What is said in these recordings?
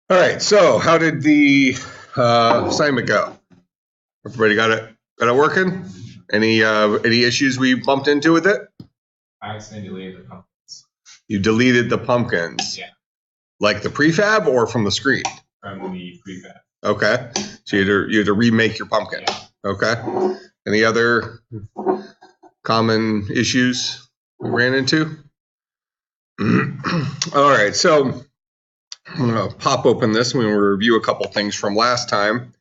All right, so how did the assignment go? Everybody got it working? Any issues we bumped into with it? I accidentally deleted the pumpkins. You deleted the pumpkins? Yeah. Like the prefab or from the screen? From the prefab. Okay, so you had to remake your pumpkin. Yeah. Okay. Any other common issues we ran into? All right, so I'm going to pop open this and we'll review a couple things from last time.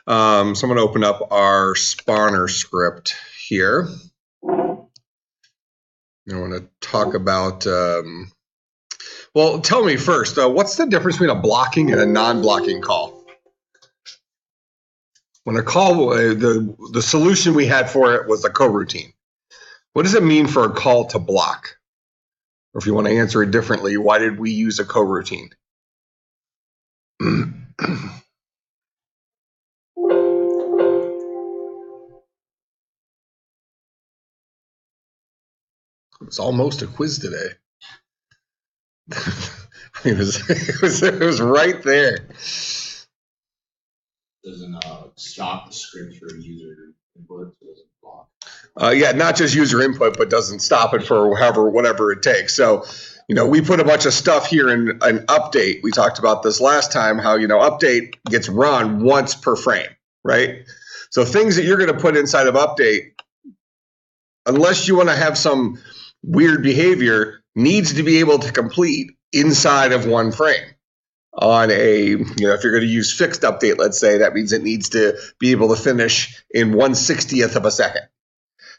So I'm going to open up our spawner script here. I want to talk about, well, tell me first, what's the difference between a blocking and a non-blocking call? When a call, the solution we had for it was a coroutine. What does it mean for a call to block? Or if you want to answer it differently, why did we use a coroutine? It's almost a quiz today. it was right there. Doesn't stop the script for user input, so it doesn't block. Yeah, not just user input, but doesn't stop it for whatever it takes. So, we put a bunch of stuff here in an update. We talked about this last time, how, update gets run once per frame, right? So things that you're going to put inside of update, unless you want to have some weird behavior, needs to be able to complete inside of one frame. On a, if you're going to use fixed update, let's say, that means it needs to be able to finish in 1/60th of a second.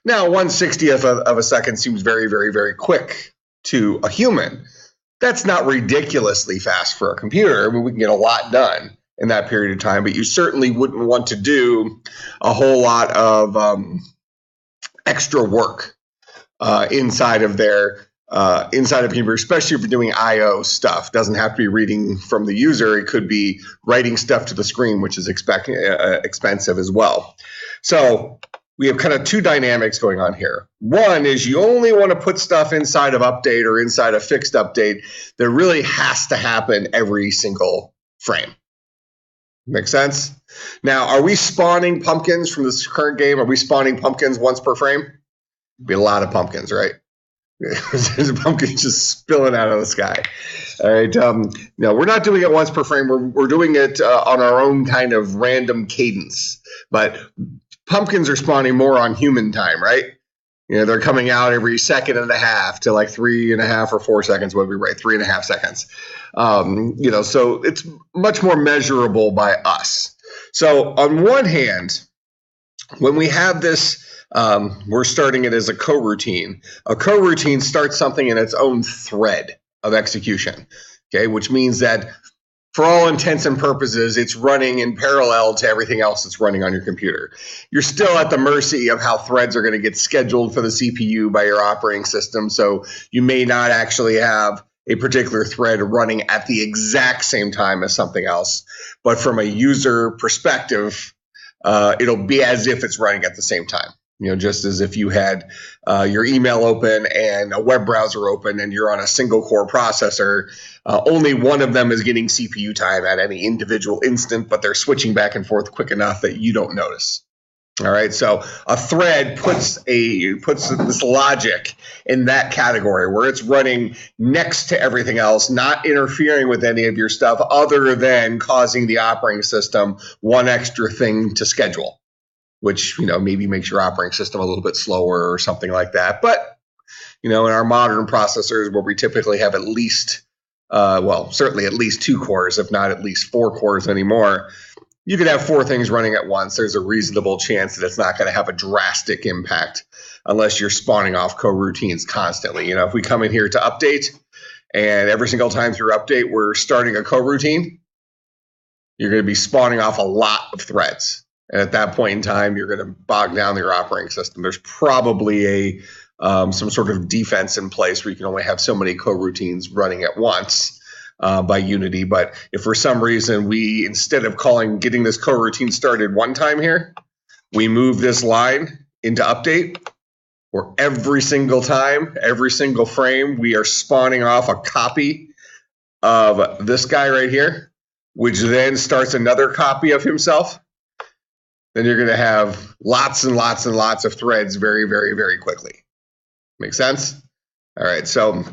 Now, 1/60th of a second seems very, very, very quick to a human. That's not ridiculously fast for a computer. I mean, we can get a lot done in that period of time, but you certainly wouldn't want to do a whole lot of extra work inside of their inside of a computer, especially if you're doing I/O stuff. It doesn't have to be reading from the user. It could be writing stuff to the screen, which is expensive as well. So we have kind of two dynamics going on here. One is you only want to put stuff inside of update or inside of fixed update that really has to happen every single frame. Make sense? Now, are we spawning pumpkins from this current game? Are we spawning pumpkins once per frame? Be a lot of pumpkins, right? There's a pumpkin just spilling out of the sky. All right. No, we're not doing it once per frame. We're doing it on our own kind of random cadence. But pumpkins are spawning more on human time, right? They're coming out every second and a half to like 3.5 or 4 seconds. What would be right? 3.5 seconds. So it's much more measurable by us. So on one hand, when we have this, we're starting it as a coroutine. A coroutine starts something in its own thread of execution, okay, which means that for all intents and purposes, it's running in parallel to everything else that's running on your computer. You're still at the mercy of how threads are going to get scheduled for the CPU by your operating system, so you may not actually have a particular thread running at the exact same time as something else. But from a user perspective, it'll be as if it's running at the same time. Just as if you had your email open and a web browser open and you're on a single core processor, only one of them is getting CPU time at any individual instant, but they're switching back and forth quick enough that you don't notice. All right, so a thread puts this logic in that category where it's running next to everything else, not interfering with any of your stuff other than causing the operating system one extra thing to schedule, which, maybe makes your operating system a little bit slower or something like that. But, in our modern processors where we typically have at least, certainly at least 2 cores, if not at least 4 cores anymore, you could have 4 things running at once. There's a reasonable chance that it's not going to have a drastic impact unless you're spawning off coroutines constantly. If we come in here to update and every single time through update, we're starting a coroutine, you're going to be spawning off a lot of threads. And at that point in time, you're going to bog down your operating system. There's probably some sort of defense in place where you can only have so many coroutines running at once by Unity. But if for some reason we, instead of getting this coroutine started one time here, we move this line into update, where every single time, every single frame, we are spawning off a copy of this guy right here. which then starts another copy of himself, then you're going to have lots and lots and lots of threads very, very, very quickly. Make sense? All right, so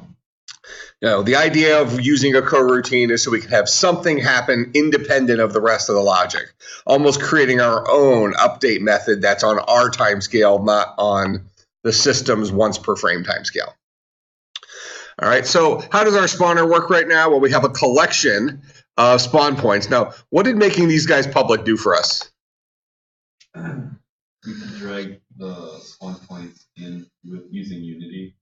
the idea of using a coroutine is so we can have something happen independent of the rest of the logic, almost creating our own update method that's on our time scale, not on the system's once per frame time scale. All right, so how does our spawner work right now? Well, we have a collection of spawn points. Now, what did making these guys public do for us? You can drag the spawn points in with using Unity.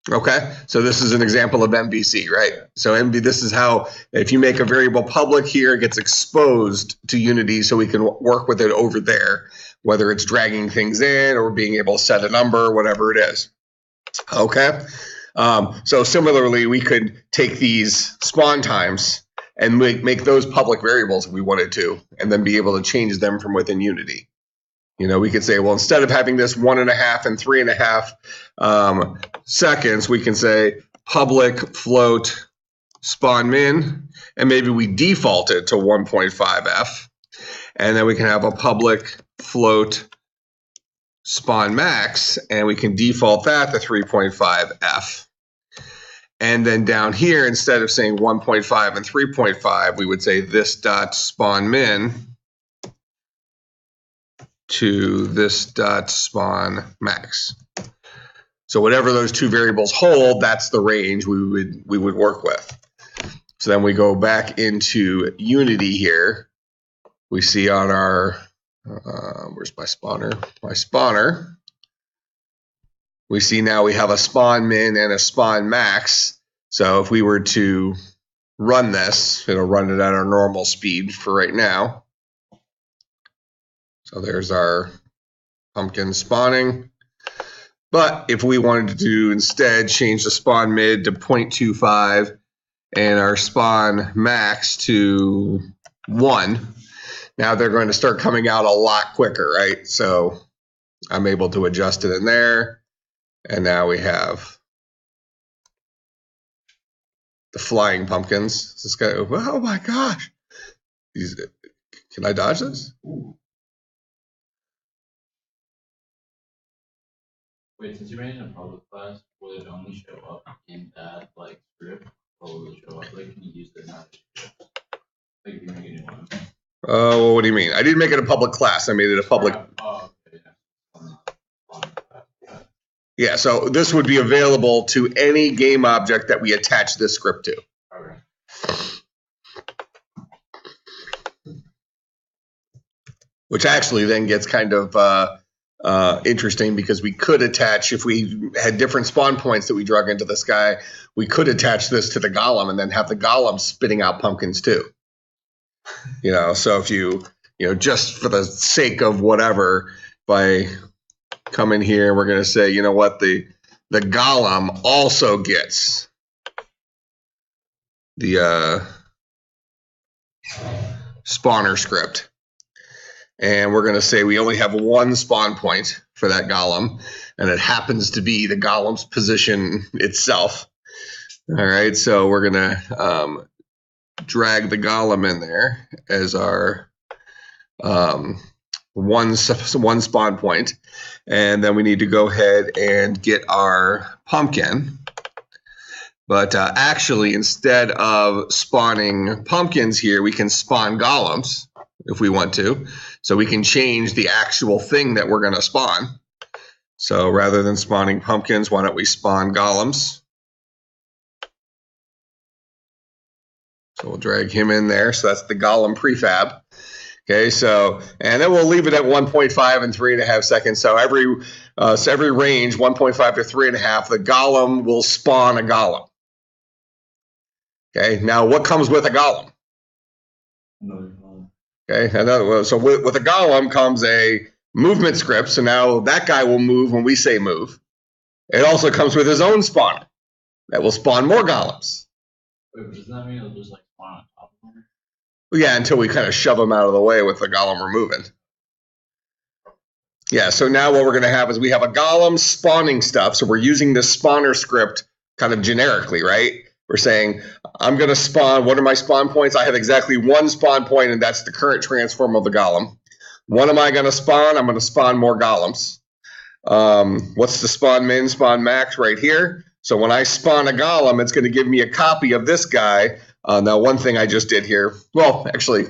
Okay, so this is an example of MVC, right? So this is how, if you make a variable public here, it gets exposed to Unity so we can work with it over there, whether it's dragging things in or being able to set a number, whatever it is. Okay, so similarly, we could take these spawn times and make those public variables if we wanted to, and then be able to change them from within Unity. We could say, well, instead of having this 1.5 and 3.5 seconds, we can say public float spawn min, and maybe we default it to 1.5f, and then we can have a public float spawn max, and we can default that to 3.5f. And then down here, instead of saying 1.5 and 3.5, we would say this dot spawn min to this dot spawn max. So whatever those two variables hold, that's the range we would work with. So then we go back into Unity here. We see on our where's my spawner? My spawner. We see now we have a spawn min and a spawn max. So if we were to run this, it'll run it at our normal speed for right now. So there's our pumpkin spawning. But if we wanted to instead change the spawn mid to 0.25 and our spawn max to 1, now they're going to start coming out a lot quicker, right? So I'm able to adjust it in there. And now we have the flying pumpkins. This guy, oh my gosh. Can I dodge this? Ooh. Wait, since you ran in a public class, will it only show up in that script, or will it show up? Can you use the not script? If you make a new one. Well, what do you mean? I didn't make it a public class. I made it a public. Oh, okay, yeah. Yeah, so this would be available to any game object that we attach this script to. Okay. Which actually then gets kind of interesting, because we could attach, if we had different spawn points that we drug into this guy, we could attach this to the golem and then have the golem spitting out pumpkins too. So if you just for the sake of whatever, by come in here, we're going to say, you know what, the golem also gets the spawner script. And we're going to say we only have one spawn point for that golem, and it happens to be the golem's position itself. All right, so we're going to drag the golem in there as our one spawn point, and then we need to go ahead and get our pumpkin. But actually, instead of spawning pumpkins here, we can spawn golems if we want to. So we can change the actual thing that we're going to spawn. So rather than spawning pumpkins, why don't we spawn golems? So we'll drag him in there. So that's the golem prefab. Okay, so, and then we'll leave it at 1.5 and 3.5 seconds. So every range, 1.5 to 3.5, the golem will spawn a golem. Okay, now what comes with a golem? Another golem. Okay, so with a golem comes a movement script. So now that guy will move when we say move. It also comes with his own spawner that will spawn more golems. Wait, but doesn't that mean it'll just spawn on top of him? Well, yeah, until we kind of shove them out of the way with the golem we're moving. Yeah, so now what we're going to have is we have a golem spawning stuff. So we're using this spawner script kind of generically, right? We're saying I'm going to spawn, what are my spawn points? I have exactly one spawn point, and that's the current transform of the golem. What am I going to spawn? I'm going to spawn more golems. What's the spawn min, spawn max right here? So when I spawn a golem, it's going to give me a copy of this guy. Now, one thing I just did here, well, actually,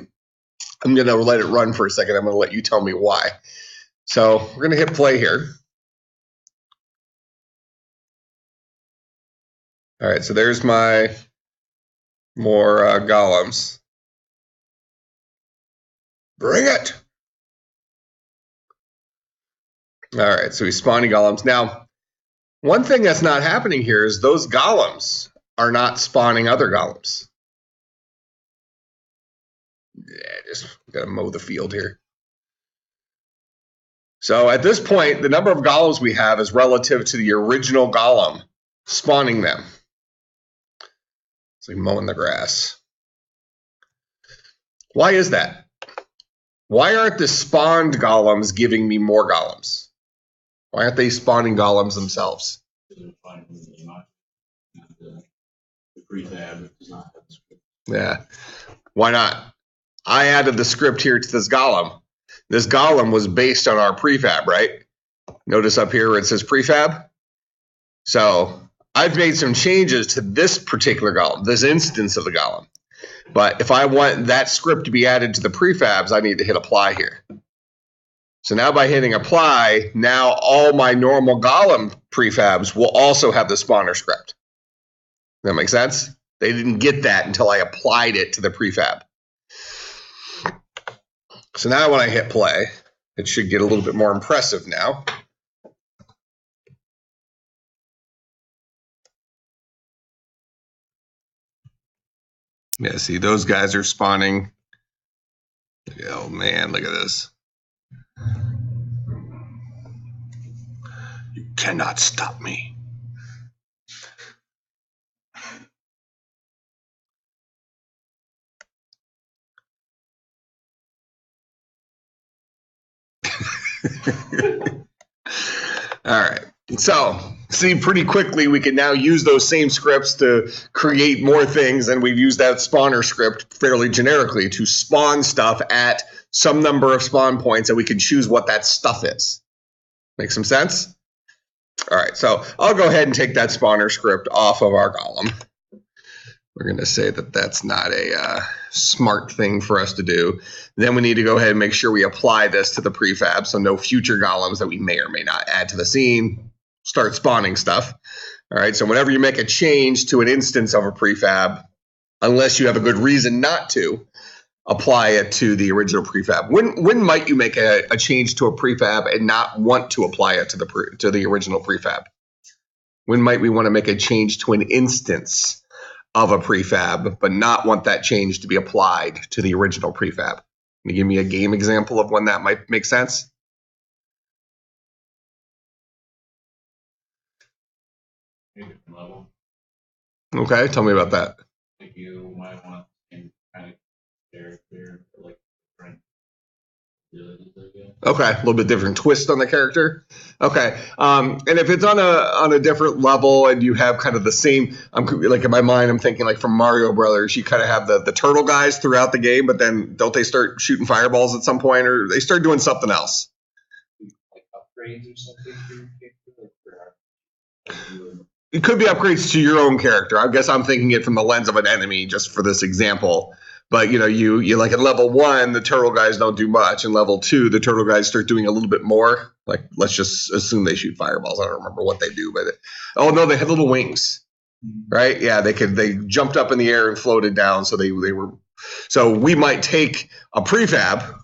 I'm going to let it run for a second. I'm going to let you tell me why. So we're going to hit play here. All right, so there's my more golems. Bring it. All right, so he's spawning golems. Now, one thing that's not happening here is those golems are not spawning other golems. Yeah, just got to mow the field here. So at this point, the number of golems we have is relative to the original golem spawning them. It's like mowing the grass. Why is that? Why aren't the spawned golems giving me more golems? Why aren't they spawning golems themselves? The prefab does not have the script. Yeah. Why not? I added the script here to this golem. This golem was based on our prefab, right? Notice up here where it says prefab. So I've made some changes to this particular golem, this instance of the golem. But if I want that script to be added to the prefabs, I need to hit apply here. So now by hitting apply, now all my normal golem prefabs will also have the spawner script. Does that make sense? They didn't get that until I applied it to the prefab. So now when I hit play, it should get a little bit more impressive now. Yeah, see, those guys are spawning. Oh, man, look at this. You cannot stop me. All right. So, see, pretty quickly, we can now use those same scripts to create more things, and we've used that spawner script fairly generically to spawn stuff at some number of spawn points, and we can choose what that stuff is. Make some sense? All right, so I'll go ahead and take that spawner script off of our golem. We're going to say that that's not a smart thing for us to do. Then we need to go ahead and make sure we apply this to the prefab, so no future golems that we may or may not add to the scene start spawning stuff. All right, so whenever you make a change to an instance of a prefab, unless you have a good reason not to, apply it to the original prefab. When might you make a change to a prefab and not want to apply it to the original prefab? When might we want to make a change to an instance of a prefab, but not want that change to be applied to the original prefab? Can you give me a game example of when that might make sense? Level. Okay, tell me about that. Like you might want to kind of character, like different abilities, I guess. Okay, a little bit different twist on the character. Okay, and if it's on a different level and you have kind of the same, like in my mind, I'm thinking like from Mario Brothers, you kind of have the turtle guys throughout the game, but then don't they start shooting fireballs at some point, or they start doing something else? Like upgrades or something for your character, It could be upgrades to your own character. I guess I'm thinking it from the lens of an enemy, just for this example. But you know, you like in level 1, the turtle guys don't do much. In level 2, the turtle guys start doing a little bit more. Like, let's just assume they shoot fireballs. I don't remember what they do, but oh no, they had little wings, right? Yeah, they jumped up in the air and floated down. So they were. So we might take a prefab,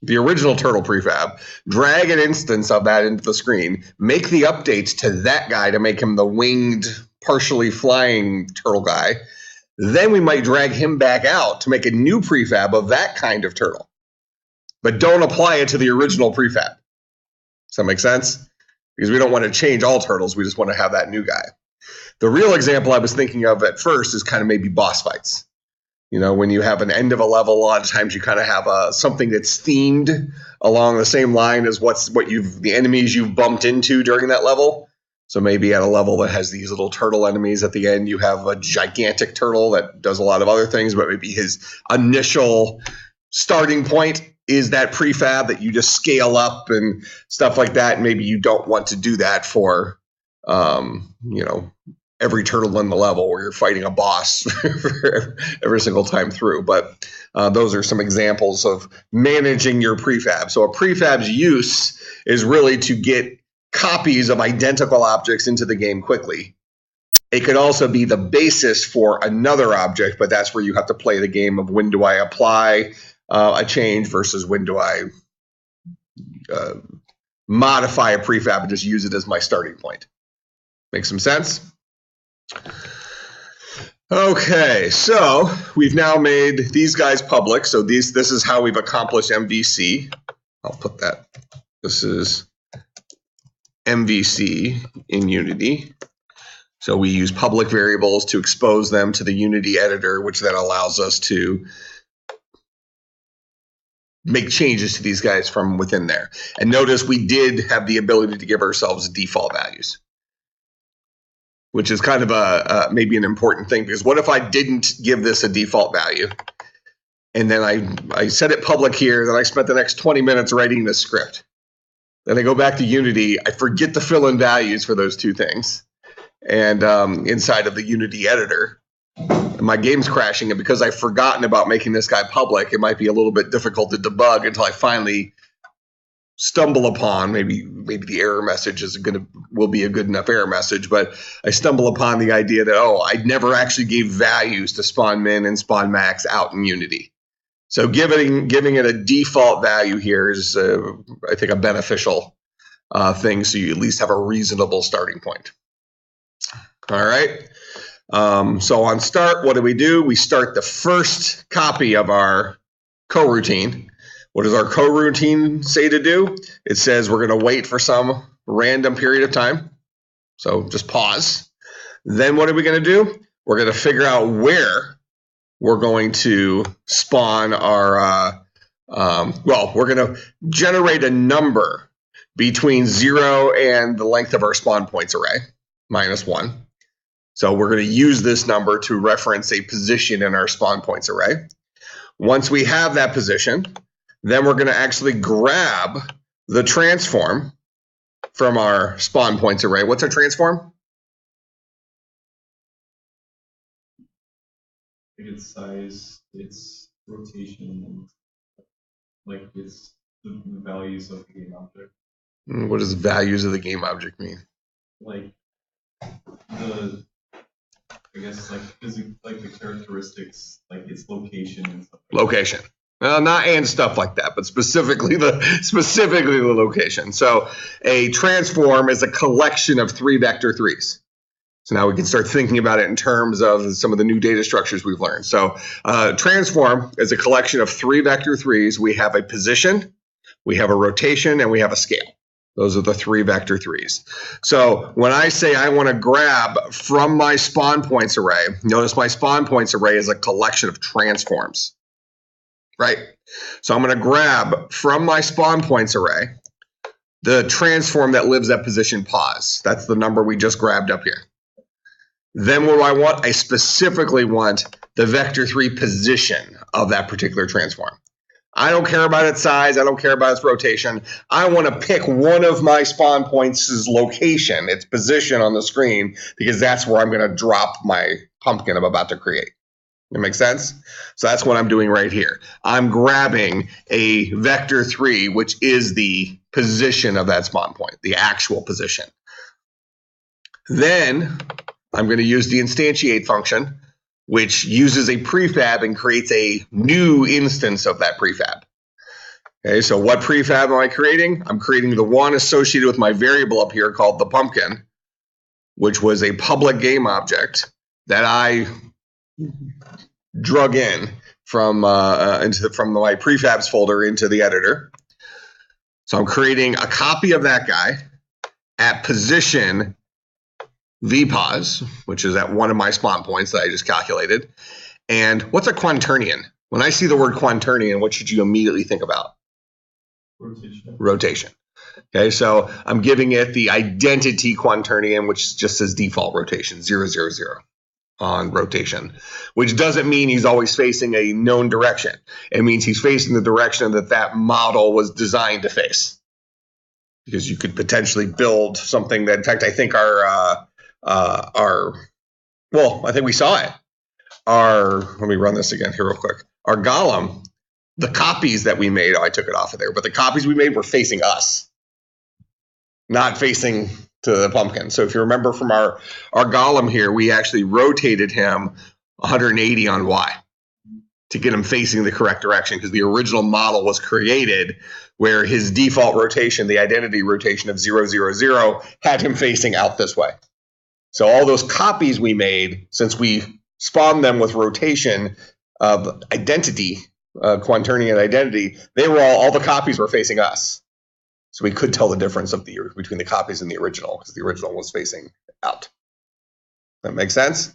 the original turtle prefab, drag an instance of that into the screen, make the updates to that guy to make him the winged, partially flying turtle guy. Then we might drag him back out to make a new prefab of that kind of turtle. But don't apply it to the original prefab. Does that make sense? Because we don't want to change all turtles. We just want to have that new guy. The real example I was thinking of at first is kind of maybe boss fights. You know, when you have an end of a level, a lot of times you kind of have something that's themed along the same line as the enemies you've bumped into during that level. So maybe at a level that has these little turtle enemies at the end, you have a gigantic turtle that does a lot of other things, but maybe his initial starting point is that prefab that you just scale up and stuff like that. Maybe you don't want to do that for, every turtle in the level where you're fighting a boss every single time through. But those are some examples of managing your prefab. So a prefab's use is really to get copies of identical objects into the game quickly. It could also be the basis for another object, but that's where you have to play the game of when do I apply a change versus when do I modify a prefab and just use it as my starting point. Make some sense? Okay, so we've now made these guys public. So this is how we've accomplished MVC. I'll put that. This is MVC in Unity. So we use public variables to expose them to the Unity editor, which then allows us to make changes to these guys from within there. And notice we did have the ability to give ourselves default values, which is kind of maybe an important thing, because what if I didn't give this a default value? And then I set it public here, then I spent the next 20 minutes writing the script. Then I go back to Unity, I forget to fill in values for those two things. And inside of the Unity editor, my game's crashing, and because I've forgotten about making this guy public, it might be a little bit difficult to debug until I finally stumble upon, maybe the error message will be a good enough error message, but I stumble upon the idea that, I never actually gave values to spawn min and spawn max out in Unity. So giving it a default value here is, I think, a beneficial thing, so you at least have a reasonable starting point. All right. So on start, what do? We start the first copy of our coroutine. What does our coroutine say to do? It says we're going to wait for some random period of time. So just pause. Then what are we going to do? We're going to figure out where we're going to spawn our, we're going to generate a number between 0 and the length of our spawn points array, -1. So we're going to use this number to reference a position in our spawn points array. Once we have that position, then we're going to actually grab the transform from our spawn points array. What's our transform? Its size, its rotation, and it's the values of the game object. What does values of the game object mean? The characteristics, its location and stuff. Location. Not and stuff like that, but specifically the location. So a transform is a collection of 3 vector 3s. So now we can start thinking about it in terms of some of the new data structures we've learned. So transform is a collection of 3 vector 3s. We have a position, we have a rotation, and we have a scale. Those are the 3 vector 3s. So when I say I want to grab from my spawn points array, notice my spawn points array is a collection of transforms, right? So I'm going to grab from my spawn points array the transform that lives at position pause. That's the number we just grabbed up here. Then what do I want? I specifically want the vector 3 position of that particular transform. I don't care about its size. I don't care about its rotation. I want to pick one of my spawn points' location, its position on the screen, because that's where I'm going to drop my pumpkin I'm about to create. That makes sense? So that's what I'm doing right here. I'm grabbing a vector 3, which is the position of that spawn point, the actual position. Then I'm going to use the instantiate function, which uses a prefab and creates a new instance of that prefab. Okay, so what prefab am I creating? I'm creating the one associated with my variable up here called the pumpkin, which was a public game object that I drug in from my prefabs folder into the editor. So I'm creating a copy of that guy at position vpos, which is at one of my spawn points that I just calculated. And what's a quaternion? When I see the word quaternion, what should you immediately think about? Rotation. Rotation. Okay, so I'm giving it the identity quaternion, which just says default rotation, 0, 0, 0 on rotation, which doesn't mean he's always facing a known direction. It means he's facing the direction that that model was designed to face. Because you could potentially build something that, in fact, I think well, I think we saw it. Let me run this again here real quick. Our Golem, the copies that we made, I took it off of there, but the copies we made were facing us, not facing to the pumpkin. So if you remember from our Golem here, we actually rotated him 180 on Y to get him facing the correct direction, because the original model was created where his default rotation, the identity rotation of 0, 0, 0, had him facing out this way. So all those copies we made, since we spawned them with rotation of identity, quaternion identity, they were all the copies were facing us. So we could tell the difference between the copies and the original, because the original was facing out. That makes sense?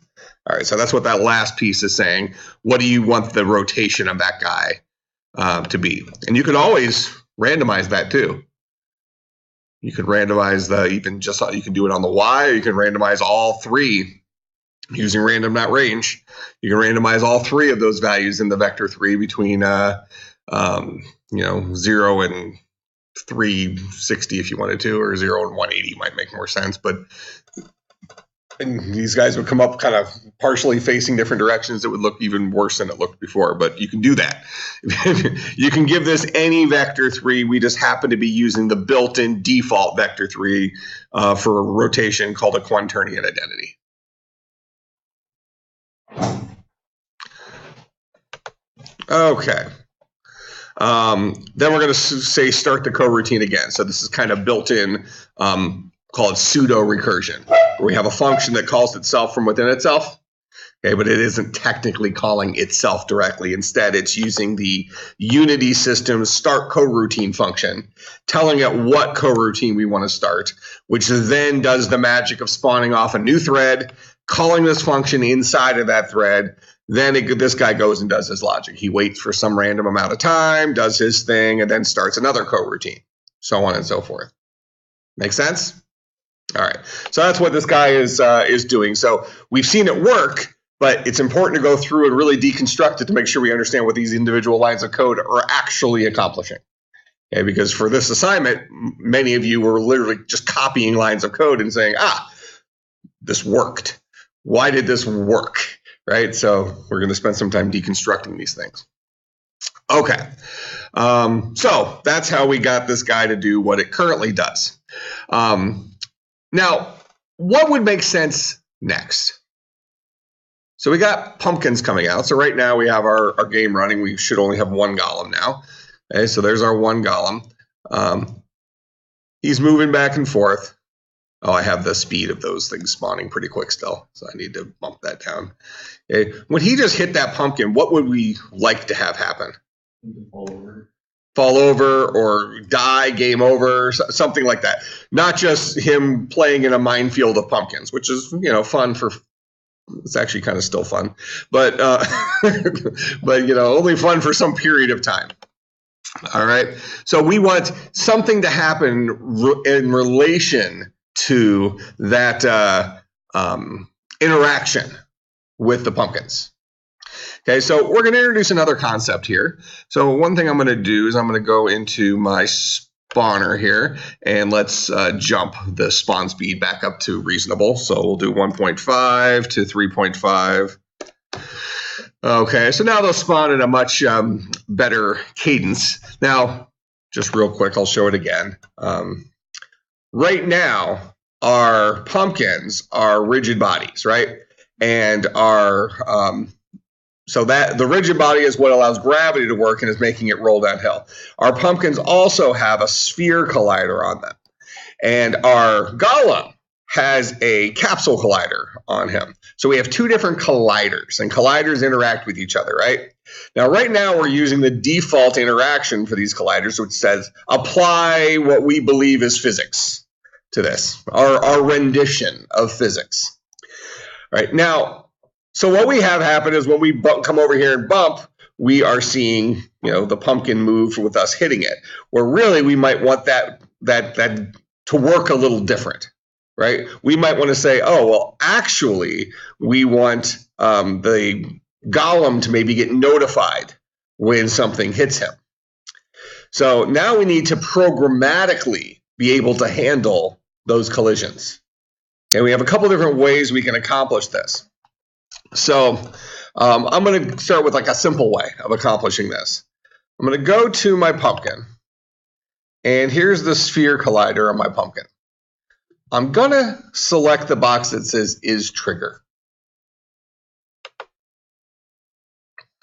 All right, so that's what that last piece is saying. What do you want the rotation of that guy to be? And you could always randomize that too. You could randomize you can do it on the Y, or you can randomize all three using random not range. You can randomize all three of those values in the vector 3 between 0 and 360 if you wanted to, or 0 and 180 might make more sense. And these guys would come up kind of partially facing different directions. It would look even worse than it looked before, but you can do that. You can give this any vector 3. We just happen to be using the built-in default vector 3 for a rotation called a quaternion identity. Okay. Then we're going to say start the coroutine again. So this is kind of built in, called pseudo recursion, where we have a function that calls itself from within itself. Okay, but it isn't technically calling itself directly. Instead, it's using the Unity system's start coroutine function, telling it what coroutine we want to start, which then does the magic of spawning off a new thread, calling this function inside of that thread. Then this guy goes and does his logic. He waits for some random amount of time, does his thing, and then starts another coroutine, so on and so forth. Make sense? All right. So that's what this guy is doing. So we've seen it work, but it's important to go through and really deconstruct it to make sure we understand what these individual lines of code are actually accomplishing. Okay, because for this assignment, many of you were literally just copying lines of code and saying, this worked. Why did this work? Right? So we're going to spend some time deconstructing these things. Okay. So that's how we got this guy to do what it currently does. Now, what would make sense next? So we got pumpkins coming out. So right now we have our game running. We should only have one golem now. Okay, so there's our one golem. He's moving back and forth. Oh, I have the speed of those things spawning pretty quick still, so I need to bump that down. Okay. When he just hit that pumpkin, what would we like to have happen? Fall over or die, game over, something like that. Not just him playing in a minefield of pumpkins, which is, fun for, it's actually kind of still fun, but only fun for some period of time. All right. So we want something to happen in relation to that interaction with the pumpkins. Okay, so we're going to introduce another concept here. So one thing I'm going to do is I'm going to go into my spawner here, and let's jump the spawn speed back up to reasonable. So we'll do 1.5 to 3.5. Okay, so now they'll spawn at a much better cadence. Now, just real quick, I'll show it again. Right now, our pumpkins are rigid bodies, right? And our so that the rigid body is what allows gravity to work and is making it roll downhill. Our pumpkins also have a sphere collider on them, and our golem has a capsule collider on him. So we have two different colliders, and colliders interact with each other, right? Now, right now, we're using the default interaction for these colliders, which says apply what we believe is physics to this, our rendition of physics. Right now, so what we have happen is when we come over here and bump, we are seeing the pumpkin moved with us hitting it. Where really we might want that to work a little different, right? We might want to say, oh, well, actually, we want the golem to maybe get notified when something hits him. So now we need to programmatically be able to handle those collisions. And we have a couple different ways we can accomplish this. So I'm going to start with like a simple way of accomplishing this. I'm going to go to my pumpkin, and here's the sphere collider on my pumpkin. I'm going to select the box that says is trigger.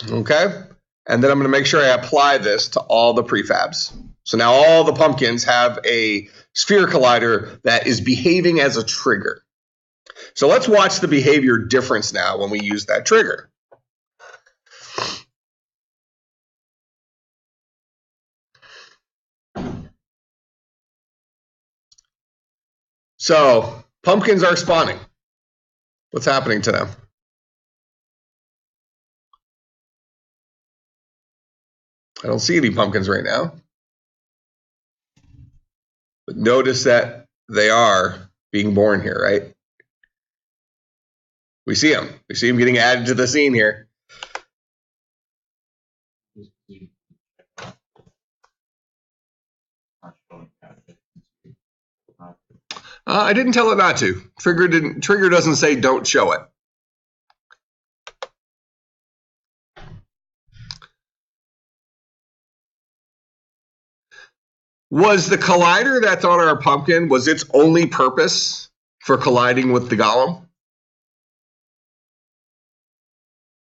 Okay? And then I'm going to make sure I apply this to all the prefabs. So now all the pumpkins have a sphere collider that is behaving as a trigger. So let's watch the behavior difference now when we use that trigger. So pumpkins are spawning. What's happening to them? I don't see any pumpkins right now. But notice that they are being born here, right? We see them. We see them getting added to the scene here. I didn't tell it not to. Trigger doesn't say don't show it. Was the collider that's on our pumpkin, was its only purpose for colliding with the golem?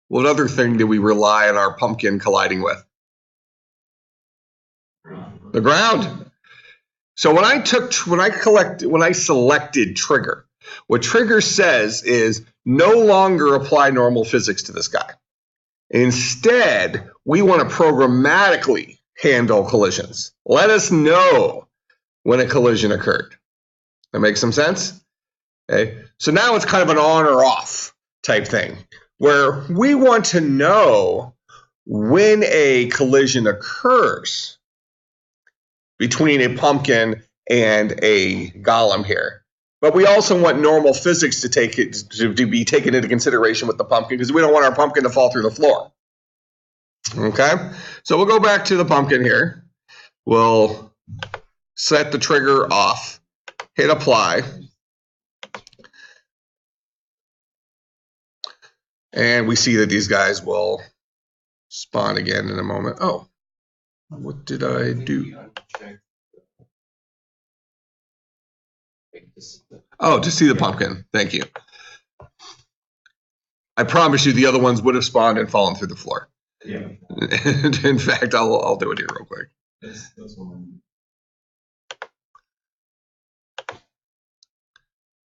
What other thing did we rely on our pumpkin colliding with? The ground. So when I selected trigger, what trigger says is no longer apply normal physics to this guy. Instead, we want to programmatically handle collisions. Let us know when a collision occurred. That makes some sense? Okay. So now it's kind of an on or off type thing, where we want to know when a collision occurs between a pumpkin and a golem here. But we also want normal physics to be taken into consideration with the pumpkin, because we don't want our pumpkin to fall through the floor. Okay, so we'll go back to the pumpkin here. We'll set the trigger off, hit apply. And we see that these guys will spawn again in a moment. Oh, what did I do? Oh, to see the pumpkin. Thank you. I promise you the other ones would have spawned and fallen through the floor. Yeah. In fact, I'll do it here real quick. That's one.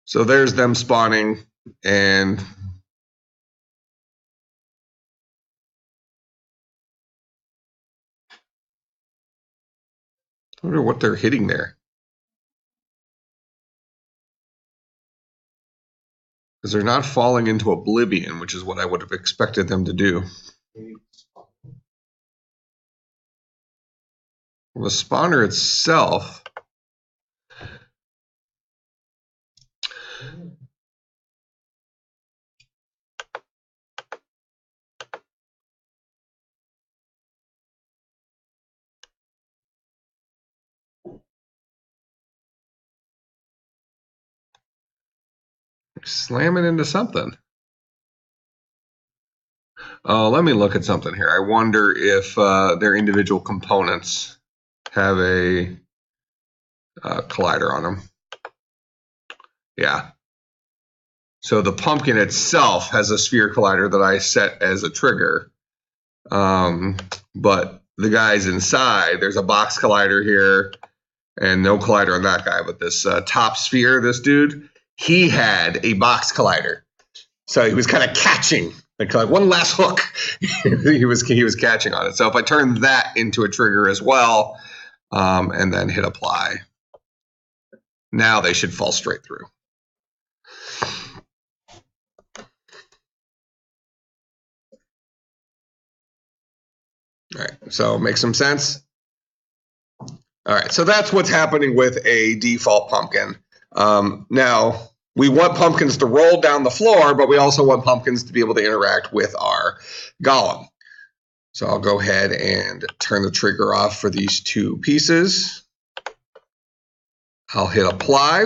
So there's them spawning, and I wonder what they're hitting there. Because they're not falling into oblivion, which is what I would have expected them to do. Well, the spawner itself, slam it into something. Let me look at something here. I wonder if their individual components have a collider on them. Yeah. So the pumpkin itself has a sphere collider that I set as a trigger. But the guys inside, there's a box collider here and no collider on that guy. But this top sphere, this dude, he had a box collider. So he was kind of catching, like one last hook. he was catching on it. So if I turn that into a trigger as well, and then hit apply, now they should fall straight through. All right, so make some sense? All right, so that's what's happening with a default pumpkin. Now, we want pumpkins to roll down the floor, but we also want pumpkins to be able to interact with our golem. So I'll go ahead and turn the trigger off for these two pieces. I'll hit apply.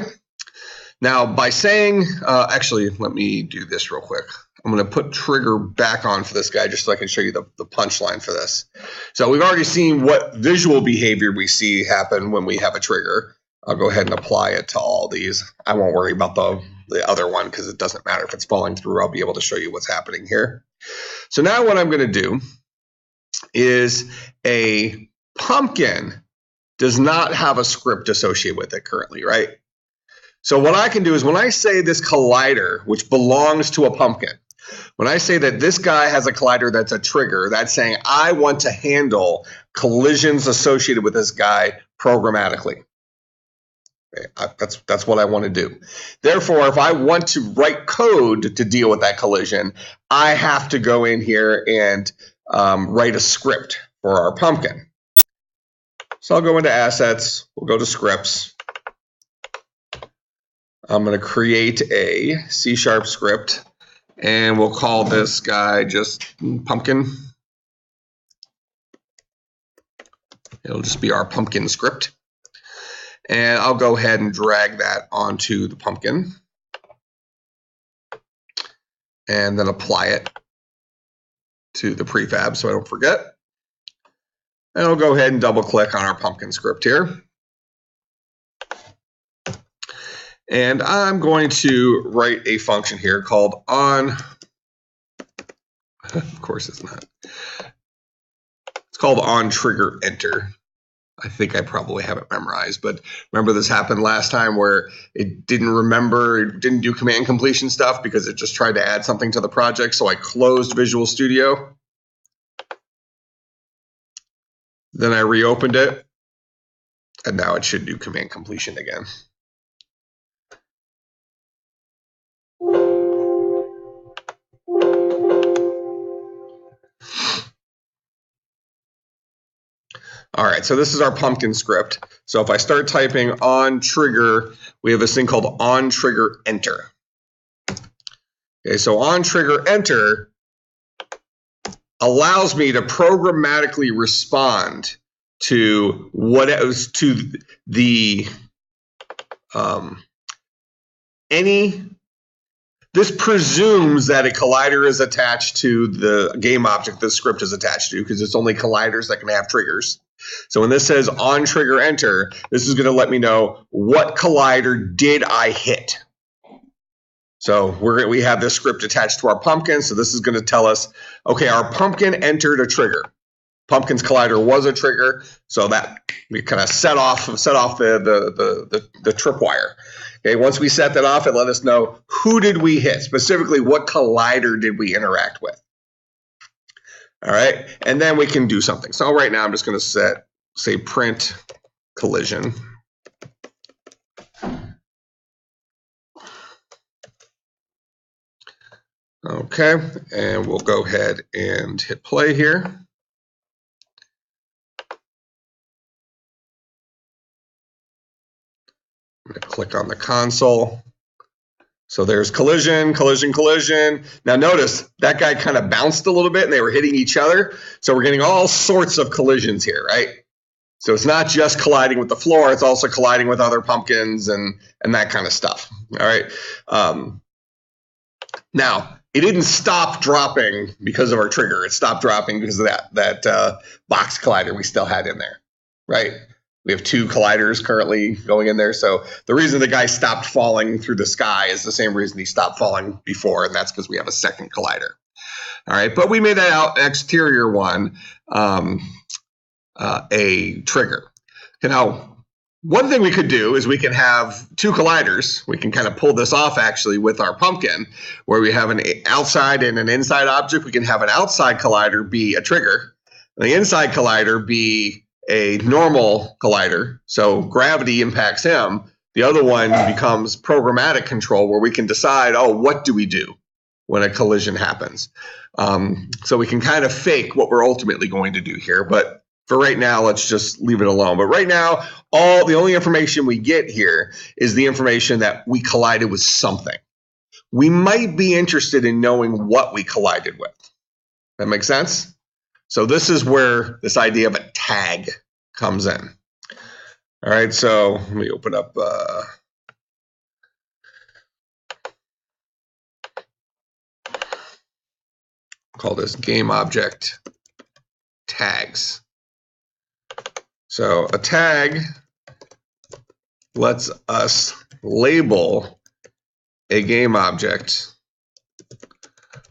Now, by saying, actually, let me do this real quick. I'm going to put trigger back on for this guy just so I can show you the punchline for this. So we've already seen what visual behavior we see happen when we have a trigger. I'll go ahead and apply it to all these. I won't worry about the other one because it doesn't matter if it's falling through. I'll be able to show you what's happening here. So now what I'm going to do is a pumpkin does not have a script associated with it currently, right? So what I can do is when I say this collider, which belongs to a pumpkin, when I say that this guy has a collider that's a trigger, that's saying I want to handle collisions associated with this guy programmatically. Okay, that's what I want to do. Therefore, if I want to write code to deal with that collision, I have to go in here and write a script for our pumpkin. So I'll go into assets, we'll go to scripts. I'm going to create a C# script and we'll call this guy just pumpkin. It'll just be our pumpkin script. And I'll go ahead and drag that onto the pumpkin and then apply it to the prefab so I don't forget. And I'll go ahead and double click on our pumpkin script here. And I'm going to write a function here called on, of course it's not. It's called Ontriggerenter. I think I probably have it memorized, but remember this happened last time where it didn't remember, it didn't do command completion stuff because it just tried to add something to the project. So I closed Visual Studio. Then I reopened it, and now it should do command completion again. All right, so this is our pumpkin script. So if I start typing on trigger, we have this thing called Ontriggerenter. Okay, so Ontriggerenter allows me to programmatically respond to this presumes that a collider is attached to the game object the script is attached to because it's only colliders that can have triggers. So when this says Ontriggerenter, this is going to let me know what collider did I hit. So we have this script attached to our pumpkin, so this is going to tell us, okay, our pumpkin entered a trigger. Pumpkin's collider was a trigger, so that we kind of set off the tripwire. Okay, once we set that off, it let us know who did we hit, specifically what collider did we interact with. All right, and then we can do something. So right now I'm just going to say print collision. Okay, and we'll go ahead and hit play here. I'm going to click on the console. So there's collision, collision, collision. Now notice that guy kind of bounced a little bit and they were hitting each other. So we're getting all sorts of collisions here, right? So it's not just colliding with the floor, it's also colliding with other pumpkins and that kind of stuff. All right. Now, it didn't stop dropping because of our trigger. It stopped dropping because of that box collider we still had in there, right? We have two colliders currently going in there. So the reason the guy stopped falling through the sky is the same reason he stopped falling before, and that's because we have a second collider. All right, but we made that exterior one a trigger. Okay, now, one thing we could do is we can have two colliders. We can kind of pull this off actually with our pumpkin, where we have an outside and an inside object. We can have an outside collider be a trigger, and the inside collider be a normal collider, so gravity impacts him. The other one becomes programmatic control, where we can decide, oh, what do we do? when a collision happens. So we can kind of fake what we're ultimately going to do here, but for right now, let's just leave it alone. But right now, the only information we get here is the information that we collided with something. We might be interested in knowing what we collided with. That makes sense? So this is where this idea of a tag comes in. All right, so let me open up call this game object tags. So a tag lets us label a game object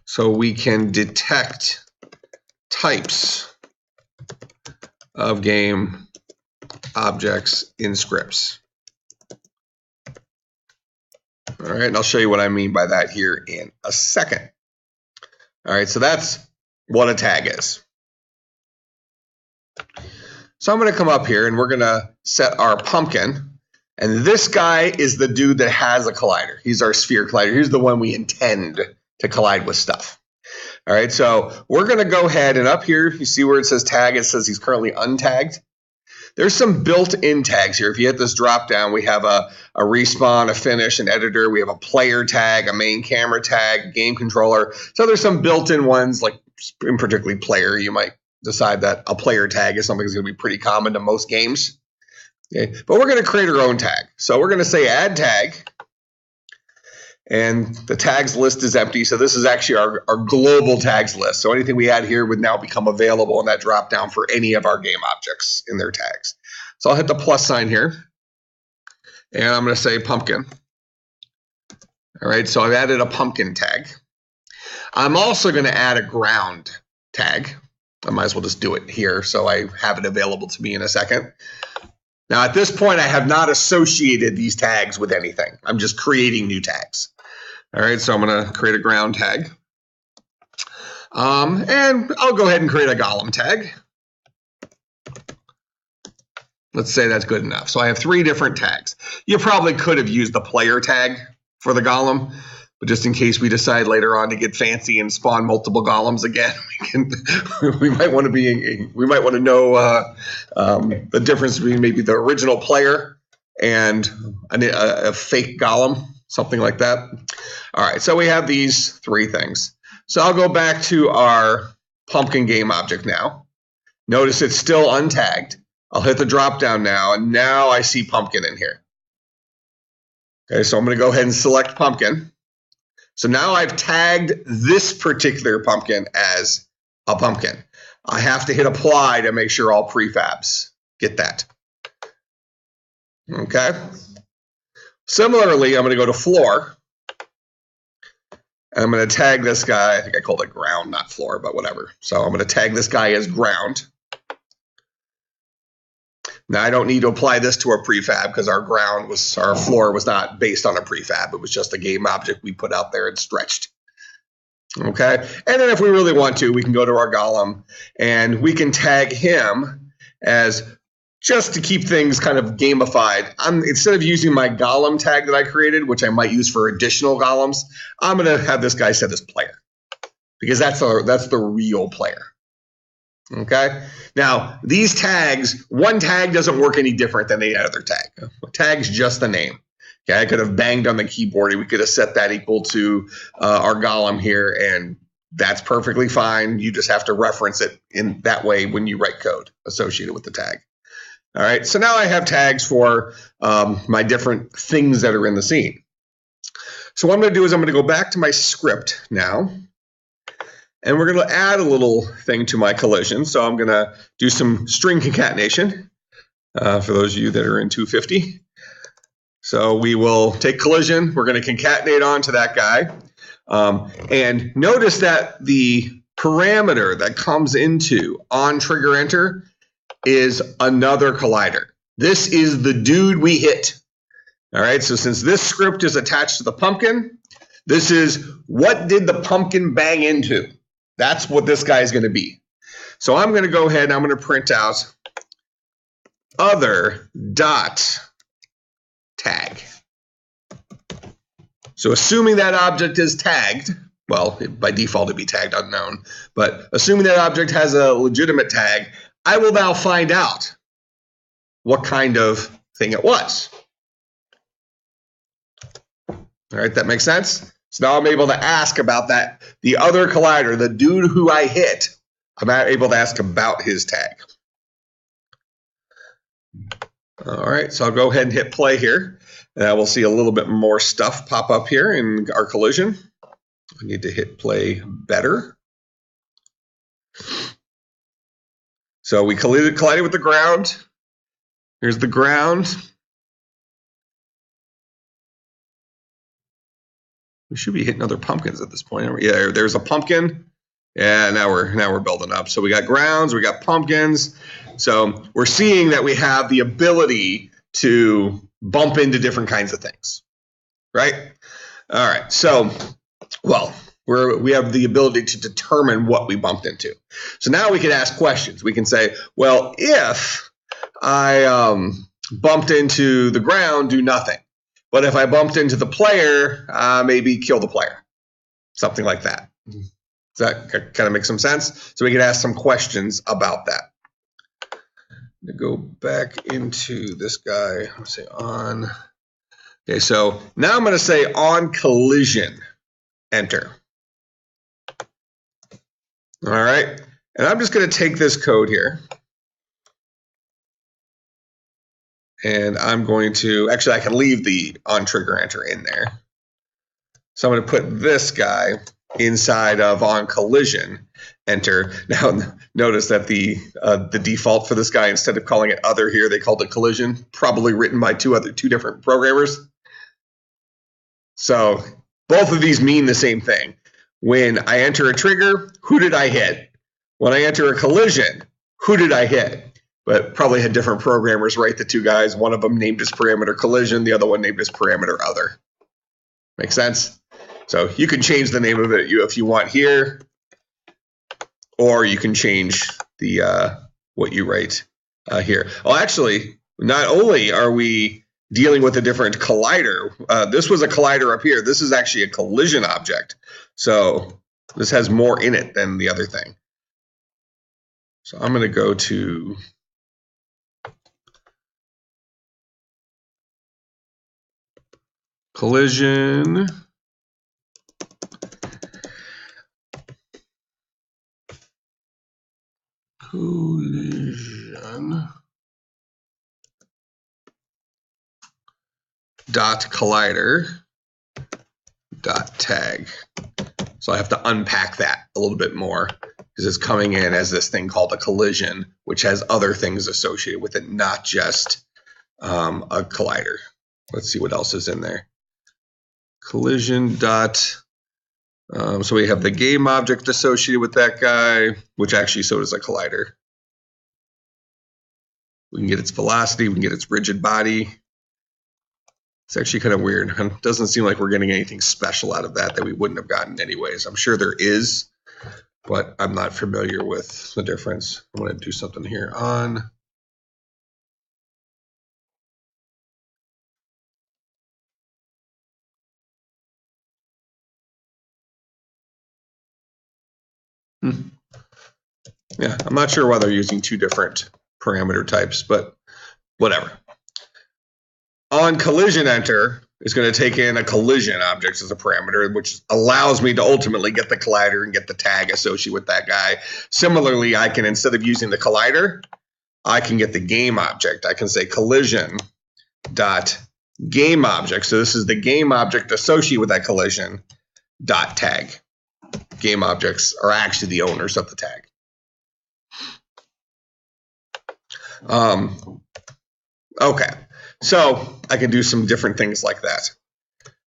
so we can detect types of game objects in scripts. All right, and I'll show you what I mean by that here in a second. All right, so that's what a tag is. So I'm going to come up here and we're going to set our pumpkin. And this guy is the dude that has a collider. He's our sphere collider. He's the one we intend to collide with stuff. All right, so we're going to go ahead and up here, you see where it says tag, it says he's currently untagged. There's some built-in tags here. If you hit this drop down, we have a respawn, a finish, an editor. We have a player tag, a main camera tag, game controller. So there's some built-in ones, like in particularly player. You might decide that a player tag is something that's going to be pretty common to most games. Okay, but we're going to create our own tag. So we're going to say add tag. And the tags list is empty. So this is actually our global tags list. So anything we add here would now become available in that drop down for any of our game objects in their tags. So I'll hit the plus sign here. And I'm going to say pumpkin. All right, so I've added a pumpkin tag. I'm also going to add a ground tag. I might as well just do it here so I have it available to me in a second. Now at this point, I have not associated these tags with anything. I'm just creating new tags. All right, so I'm going to create a ground tag. And I'll go ahead and create a golem tag. Let's say that's good enough. So I have 3 different tags. You probably could have used the player tag for the golem, but just in case we decide later on to get fancy and spawn multiple golems again, we might want to know the difference between maybe the original player and a fake golem, something like that. All right, so we have these 3 things. So I'll go back to our pumpkin game object now. Notice it's still untagged. I'll hit the drop down now, and now I see pumpkin in here. Okay, so I'm going to go ahead and select pumpkin. So now I've tagged this particular pumpkin as a pumpkin. I have to hit apply to make sure all prefabs get that. Okay. Similarly, I'm going to go to floor. I'm going to tag this guy. I think I called it ground, not floor, but whatever. So I'm going to tag this guy as ground. Now I don't need to apply this to our prefab because our floor was not based on a prefab. It was just a game object we put out there and stretched. Okay. And then if we really want to, we can go to our golem and we can tag him as, just to keep things kind of gamified, instead of using my golem tag that I created, which I might use for additional golems, I'm going to have this guy set as player because that's the real player. Okay. Now these tags, one tag doesn't work any different than any other tag. A tag's just the name. Okay. I could have banged on the keyboard and we could have set that equal to our golem here, and that's perfectly fine. You just have to reference it in that way when you write code associated with the tag. All right, so now I have tags for my different things that are in the scene. So what I'm going to do is I'm going to go back to my script now, and we're going to add a little thing to my collision. So I'm going to do some string concatenation for those of you that are in 250. So we will take collision. We're going to concatenate onto that guy. And notice that the parameter that comes into Ontriggerenter is another collider. This is the dude we hit. All right, so since this script is attached to the pumpkin, this is what did the pumpkin bang into? That's what this guy is going to be. So I'm going to go ahead and I'm going to print out other dot tag. So assuming that object is tagged, well, by default it'd be tagged unknown, but assuming that object has a legitimate tag, I will now find out what kind of thing it was. All right, that makes sense? So now I'm able to ask about that. The other collider, the dude who I hit, I'm able to ask about his tag. All right, so I'll go ahead and hit play here. And we'll see a little bit more stuff pop up here in our collision. I need to hit play better. So we collided with the ground. Here's the ground. We should be hitting other pumpkins at this point. Yeah, there's a pumpkin. Yeah, now we're building up. So we got grounds, we got pumpkins. So we're seeing that we have the ability to bump into different kinds of things, right? All right. So, well, we have the ability to determine what we bumped into. So now we can ask questions. We can say, well, if I bumped into the ground, do nothing. But if I bumped into the player, maybe kill the player. Something like that. Does that kind of make some sense? So we can ask some questions about that. I'm going to go back into this guy. I'm going to say on. Okay, so now I'm going to say on collision, enter. All right, and I'm just going to take this code here. And I'm going to, actually I can leave the Ontriggerenter in there. So I'm going to put this guy inside of on collision, enter. Now notice that the default for this guy, instead of calling it other here, they called it collision, probably written by two different programmers. So both of these mean the same thing. When I enter a trigger, who did I hit? When I enter a collision, who did I hit? But probably had different programmers write the two guys. One of them named his parameter collision, the other one named his parameter other. Make sense? So you can change the name of it if you want here, or you can change the what you write here. Well, actually, not only are we dealing with a different collider, this was a collider up here. This is actually a collision object. So this has more in it than the other thing. So I'm going to go to collision. Collision dot collider dot tag. So I have to unpack that a little bit more because it's coming in as this thing called a collision, which has other things associated with it, not just a collider. Let's see what else is in there. Collision dot. So we have the game object associated with that guy, which actually so does a collider. We can get its velocity, we can get its rigid body. It's actually kind of weird. It doesn't seem like we're getting anything special out of that we wouldn't have gotten anyways. I'm sure there is, but I'm not familiar with the difference. I'm going to do something here on. Yeah, I'm not sure why they're using two different parameter types, but whatever. On collision enter is going to take in a collision object as a parameter, which allows me to ultimately get the collider and get the tag associated with that guy. Similarly, I can, instead of using the collider, I can get the game object. I can say collision dot game object. So this is the game object associated with that collision dot tag. Game objects are actually the owners of the tag. Okay, so I can do some different things like that.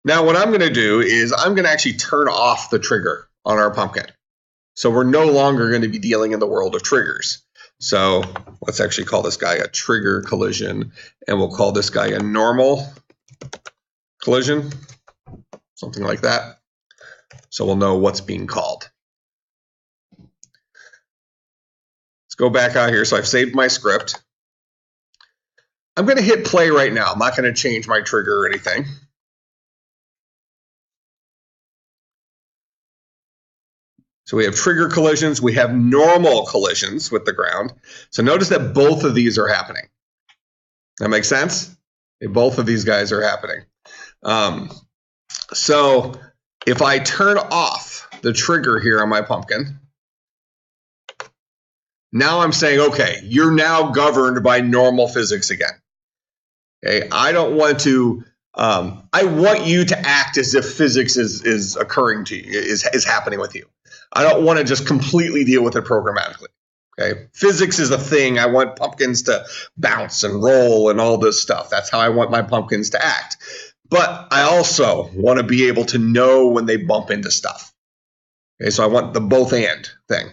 Now what I'm going to do is I'm going to actually turn off the trigger on our pumpkin. So we're no longer going to be dealing in the world of triggers. So let's actually call this guy a trigger collision, and we'll call this guy a normal collision, something like that. So we'll know what's being called. Let's go back out here. So I've saved my script. I'm going to hit play right now. I'm not going to change my trigger or anything. So we have trigger collisions. We have normal collisions with the ground. So notice that both of these are happening. That makes sense? Okay, both of these guys are happening. So if I turn off the trigger here on my pumpkin, now I'm saying, okay, you're now governed by normal physics again. Okay, I don't want to, I want you to act as if physics is occurring to you, is happening with you. I don't want to just completely deal with it programmatically. Okay, physics is a thing. I want pumpkins to bounce and roll and all this stuff. That's how I want my pumpkins to act. But I also want to be able to know when they bump into stuff. Okay, so I want the both and thing.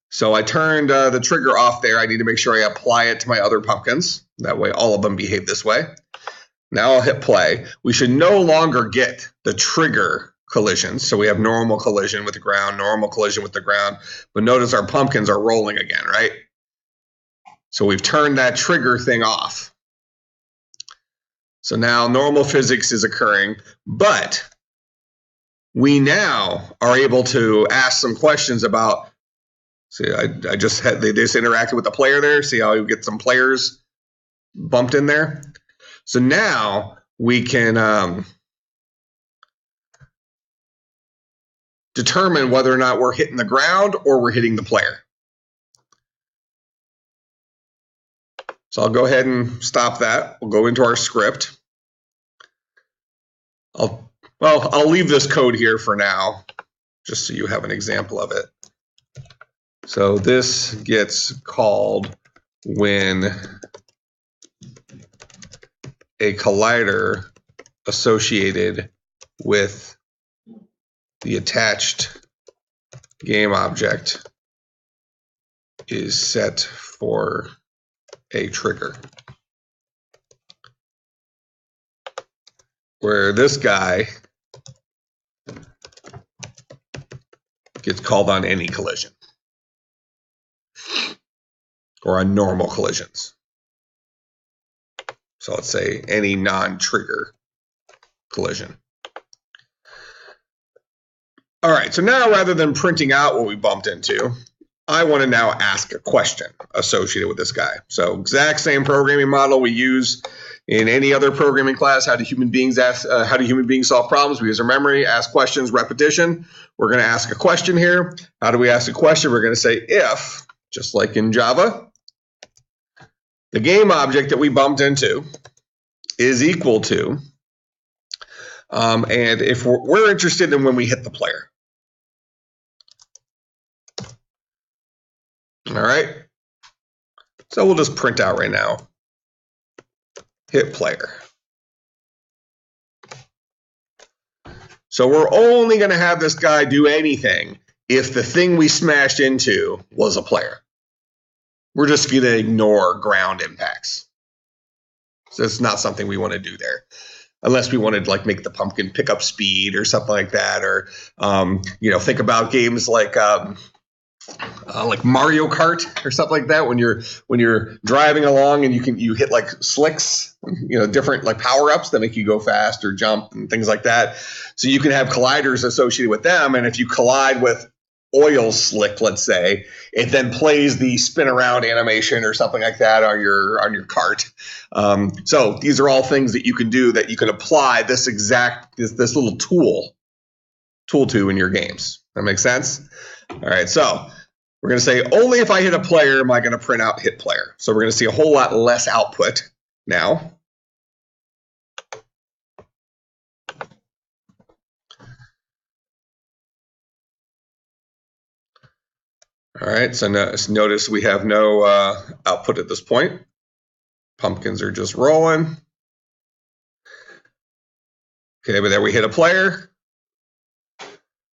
So I turned the trigger off there. I need to make sure I apply it to my other pumpkins. That way all of them behave this way. Now I'll hit play. We should no longer get the trigger collisions. So we have normal collision with the ground, normal collision with the ground. But notice our pumpkins are rolling again, right? So we've turned that trigger thing off. So now normal physics is occurring, but we now are able to ask some questions about, see, I just had, they just interacted with the player there. See how you get some players bumped in there? So now we can determine whether or not we're hitting the ground or we're hitting the player. So I'll go ahead and stop that. We'll go into our script. I'll leave this code here for now, just so you have an example of it. So this gets called when a collider associated with the attached game object is set for a trigger. Where this guy gets called on any collision or on normal collisions. So let's say any non-trigger collision. All right, so now rather than printing out what we bumped into, I want to now ask a question associated with this guy. So exact same programming model we use in any other programming class. How do human beings solve problems? We use our memory, ask questions, repetition. We're going to ask a question here. How do we ask a question? We're going to say if, just like in Java, the game object that we bumped into is equal to, and if we're interested in when we hit the player. All right, so we'll just print out right now, hit player. So we're only going to have this guy do anything if the thing we smashed into was a player. We're just going to ignore ground impacts. So it's not something we want to do there. Unless we wanted to like make the pumpkin pick up speed or something like that, or think about games like Mario Kart or something like that. When you're driving along and you hit like slicks, different like power ups that make you go fast or jump and things like that. So you can have colliders associated with them, and if you collide with oil slick, let's say, it then plays the spin around animation or something like that on your cart. So these are all things that you can do that you can apply this little tool to in your games. That makes sense? All right, so we're going to say only if I hit a player am I going to print out hit player. So we're going to see a whole lot less output now. All right, so notice we have no output at this point. Pumpkins are just rolling. Okay, but there we hit a player.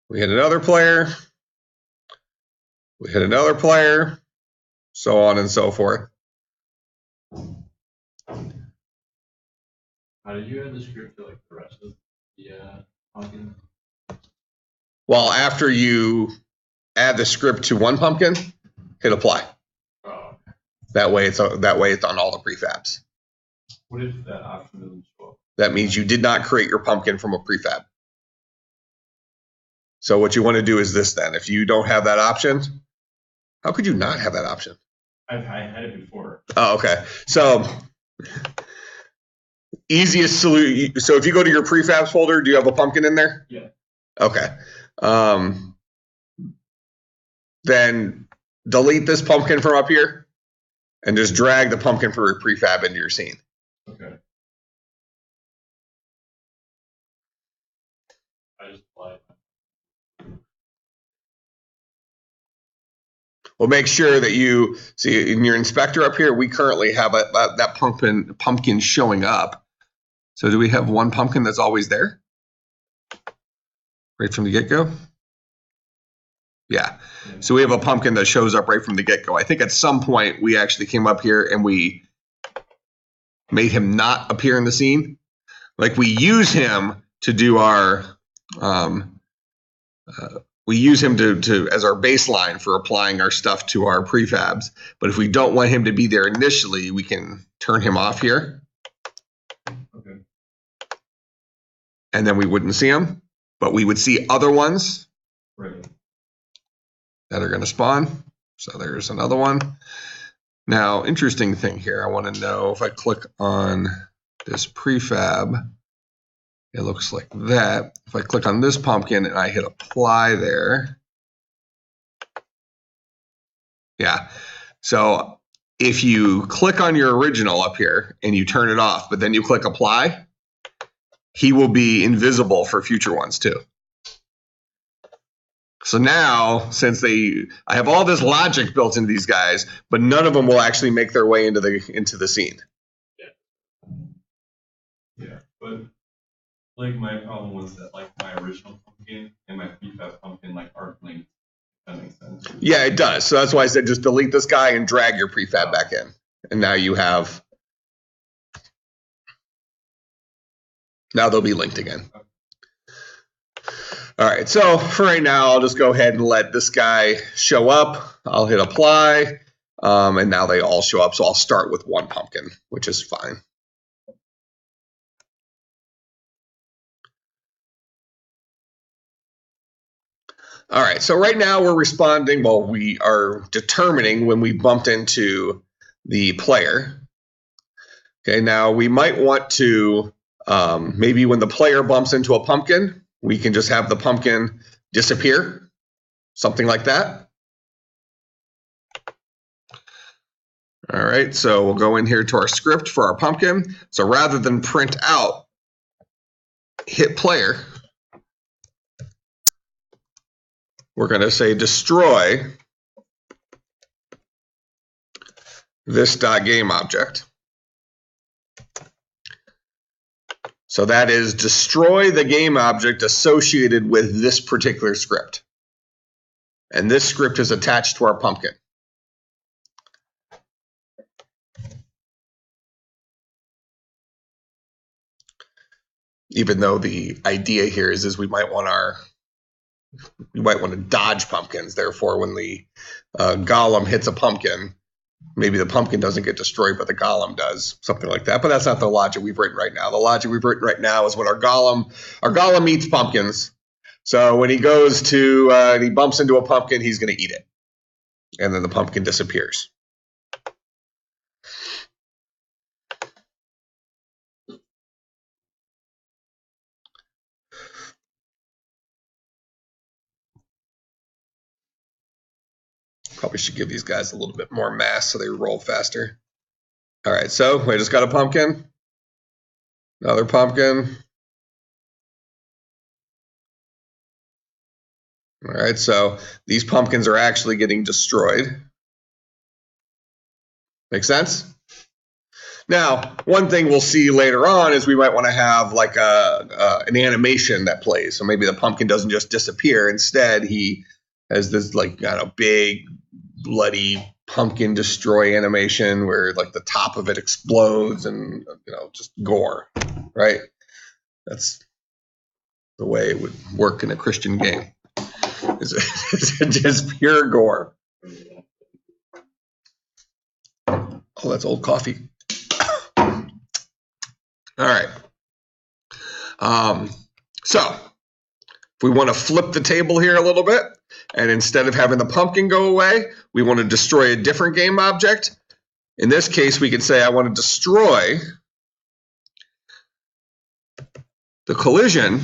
We hit another player. We hit another player, so on and so forth. How did you add the script to like the rest of the pumpkin? Well, after you add the script to one pumpkin, hit apply. Oh. That way it's on all the prefabs. What if that option doesn't show up? That means you did not create your pumpkin from a prefab. So what you want to do is this then. If you don't have that option, how could you not have that option? I had it before. Oh, okay. So easiest solution. So if you go to your prefabs folder, do you have a pumpkin in there? Yeah. Okay. Then delete this pumpkin from up here and just drag the pumpkin for your prefab into your scene. Okay. I just applied. Well, make sure that you see in your inspector up here, we currently have that pumpkin showing up. So do we have one pumpkin that's always there? Right from the get-go? Yeah. So we have a pumpkin that shows up right from the get-go. I think at some point we actually came up here and we made him not appear in the scene. Like we use him to do our, we use him to as our baseline for applying our stuff to our prefabs. But if we don't want him to be there initially, we can turn him off here. Okay. And then we wouldn't see him, but we would see other ones. Right. That are going to spawn. So there's another one. Now, interesting thing here. I want to know if I click on this prefab, it looks like that. If I click on this pumpkin and I hit apply there. Yeah. So if you click on your original up here and you turn it off, but then you click apply, he will be invisible for future ones too. So now, since I have all this logic built into these guys, but none of them will actually make their way into the scene. Yeah, but like my problem was that like my original pumpkin and my prefab pumpkin like aren't linked. If that makes sense. Yeah, it does. So that's why I said just delete this guy and drag your prefab back in, and now you have. Now they'll be linked again. All right, so for right now, I'll just go ahead and let this guy show up. I'll hit apply, and now they all show up. So I'll start with one pumpkin, which is fine. All right, so right now we're responding. Well, we are determining when we bumped into the player. Okay, now we might want to, maybe when the player bumps into a pumpkin, we can just have the pumpkin disappear, something like that. All right, so we'll go in here to our script for our pumpkin. So rather than print out, hit player, we're going to say destroy this .game object. So that is destroy the game object associated with this particular script. And this script is attached to our pumpkin. Even though the idea here is we might want to dodge pumpkins. Therefore, when the golem hits a pumpkin, maybe the pumpkin doesn't get destroyed, but the golem does, something like that. But that's not the logic we've written right now. The logic we've written right now is when our golem eats pumpkins. So when he goes to, and he bumps into a pumpkin, he's going to eat it. And then the pumpkin disappears. Probably should give these guys a little bit more mass so they roll faster. All right, so we just got a pumpkin. Another pumpkin. All right, so these pumpkins are actually getting destroyed. Make sense? Now, one thing we'll see later on is we might want to have like an animation that plays. So maybe the pumpkin doesn't just disappear. Instead, he has this like, I don't know, big, bloody pumpkin destroy animation where like the top of it explodes and, just gore, right? That's the way it would work in a Christian game. Is it just pure gore? Oh, that's old coffee. All right. So If we want to flip the table here a little bit, and instead of having the pumpkin go away, we want to destroy a different game object. In this case, we can say I want to destroy the collision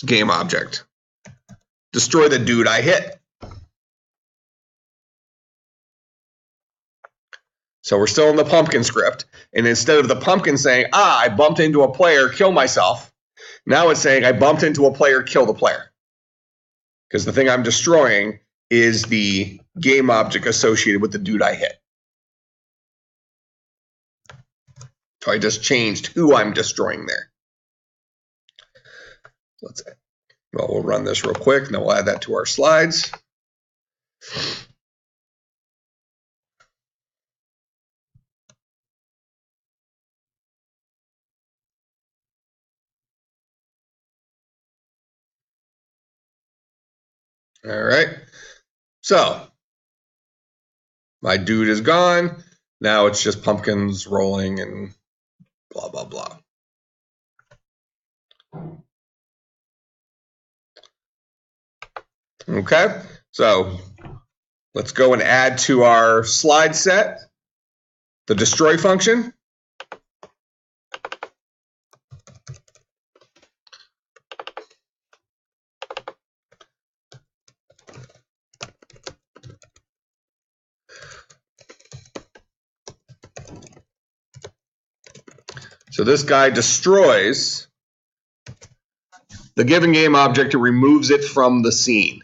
game object. Destroy the dude I hit. So we're still in the pumpkin script. And instead of the pumpkin saying, I bumped into a player, kill myself, now it's saying I bumped into a player, kill the player. Because the thing I'm destroying is the game object associated with the dude I hit. So I just changed who I'm destroying there. We'll run this real quick, and then we'll add that to our slides. All right, so my dude is gone. Now it's just pumpkins rolling and blah, blah, blah. Okay, so let's go and add to our slide set the destroy function. So this guy destroys the given game object and removes it from the scene.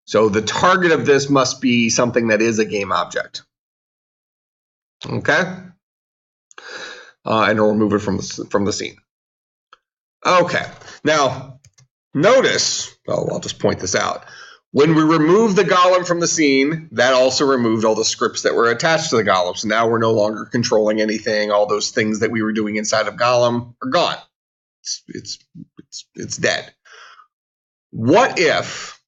So the target of this must be something that is a game object. Okay? And it'll remove it from the scene. Okay. Now, notice, well, I'll just point this out. When we remove the golem from the scene, that also removed all the scripts that were attached to the golem. So now we're no longer controlling anything. All those things that we were doing inside of golem are gone. It's dead. What if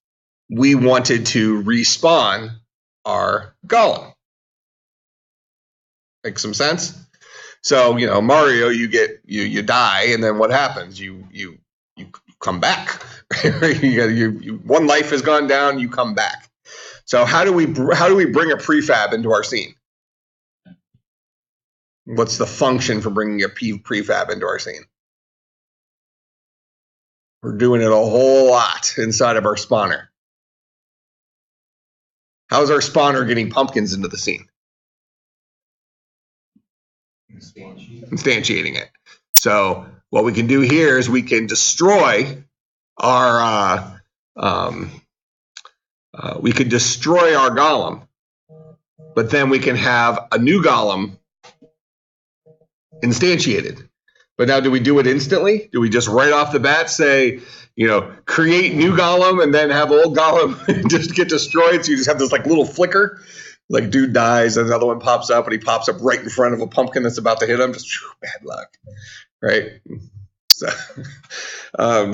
we wanted to respawn our golem? Make some sense? So, you know, Mario, you die, and then what happens? You come back. One life has gone down, you come back. So how do we bring a prefab into our scene? What's the function for bringing a prefab into our scene? We're doing it a whole lot inside of our spawner. How's our spawner getting pumpkins into the scene? Instantiating it. So what we can do here is we can destroy our golem, but then we can have a new golem instantiated. But now, do we do it instantly? Do we just right off the bat say, you know, create new golem and then have old golem just get destroyed? So you just have this like little flicker, like dude dies and another one pops up and he pops up right in front of a pumpkin that's about to hit him. Just bad luck, right?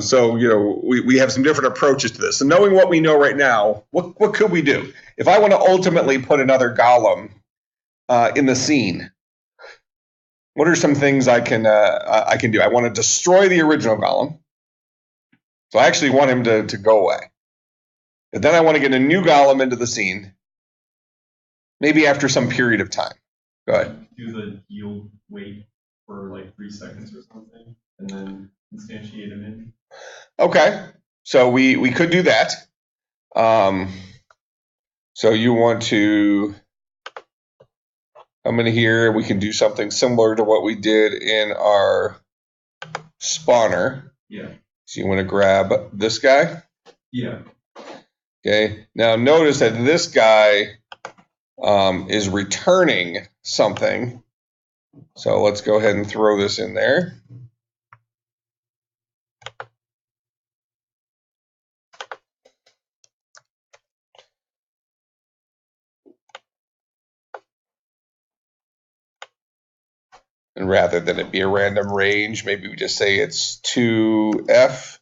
So you know, we have some different approaches to this. And knowing what we know right now, what could we do? If I want to ultimately put another golem in the scene, what are some things I can do? I want to destroy the original golem. So I actually want him to go away. But then I want to get a new golem into the scene, maybe after some period of time. Go ahead. Do the yield wait for like 3 seconds or something, and then instantiate him in. Okay, so we could do that. So you want to come in here. We can do something similar to what we did in our spawner. Yeah. So you want to grab this guy. Yeah. Okay. Now notice that this guy is returning something. So let's go ahead and throw this in there. And rather than it be a random range, maybe we just say it's 2F.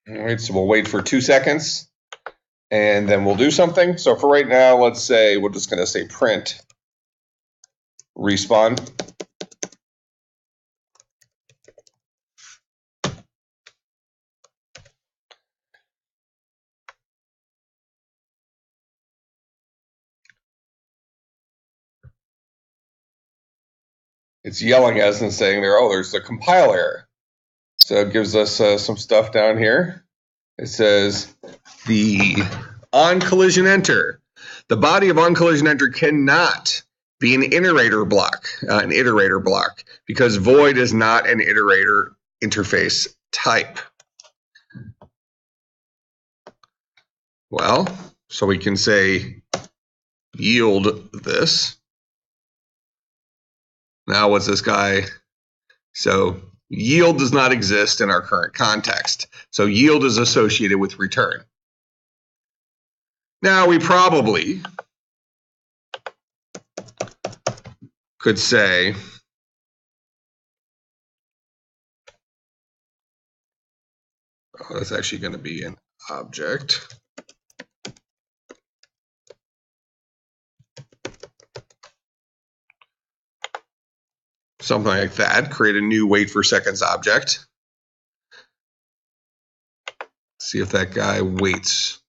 All right, so we'll wait for 2 seconds and then we'll do something. So for right now, let's say we're just going to say print respawn. It's yelling at us and saying there, oh, there's a compile error. So it gives us some stuff down here. It says the Ontriggerenter. The body of Ontriggerenter cannot be an iterator block, because void is not an iterator interface type. Well, so we can say yield this. Now what's this guy? So yield does not exist in our current context. So yield is associated with return. Now we probably could say that's actually going to be an object. Something like that. Create a new wait for seconds object. See if that guy waits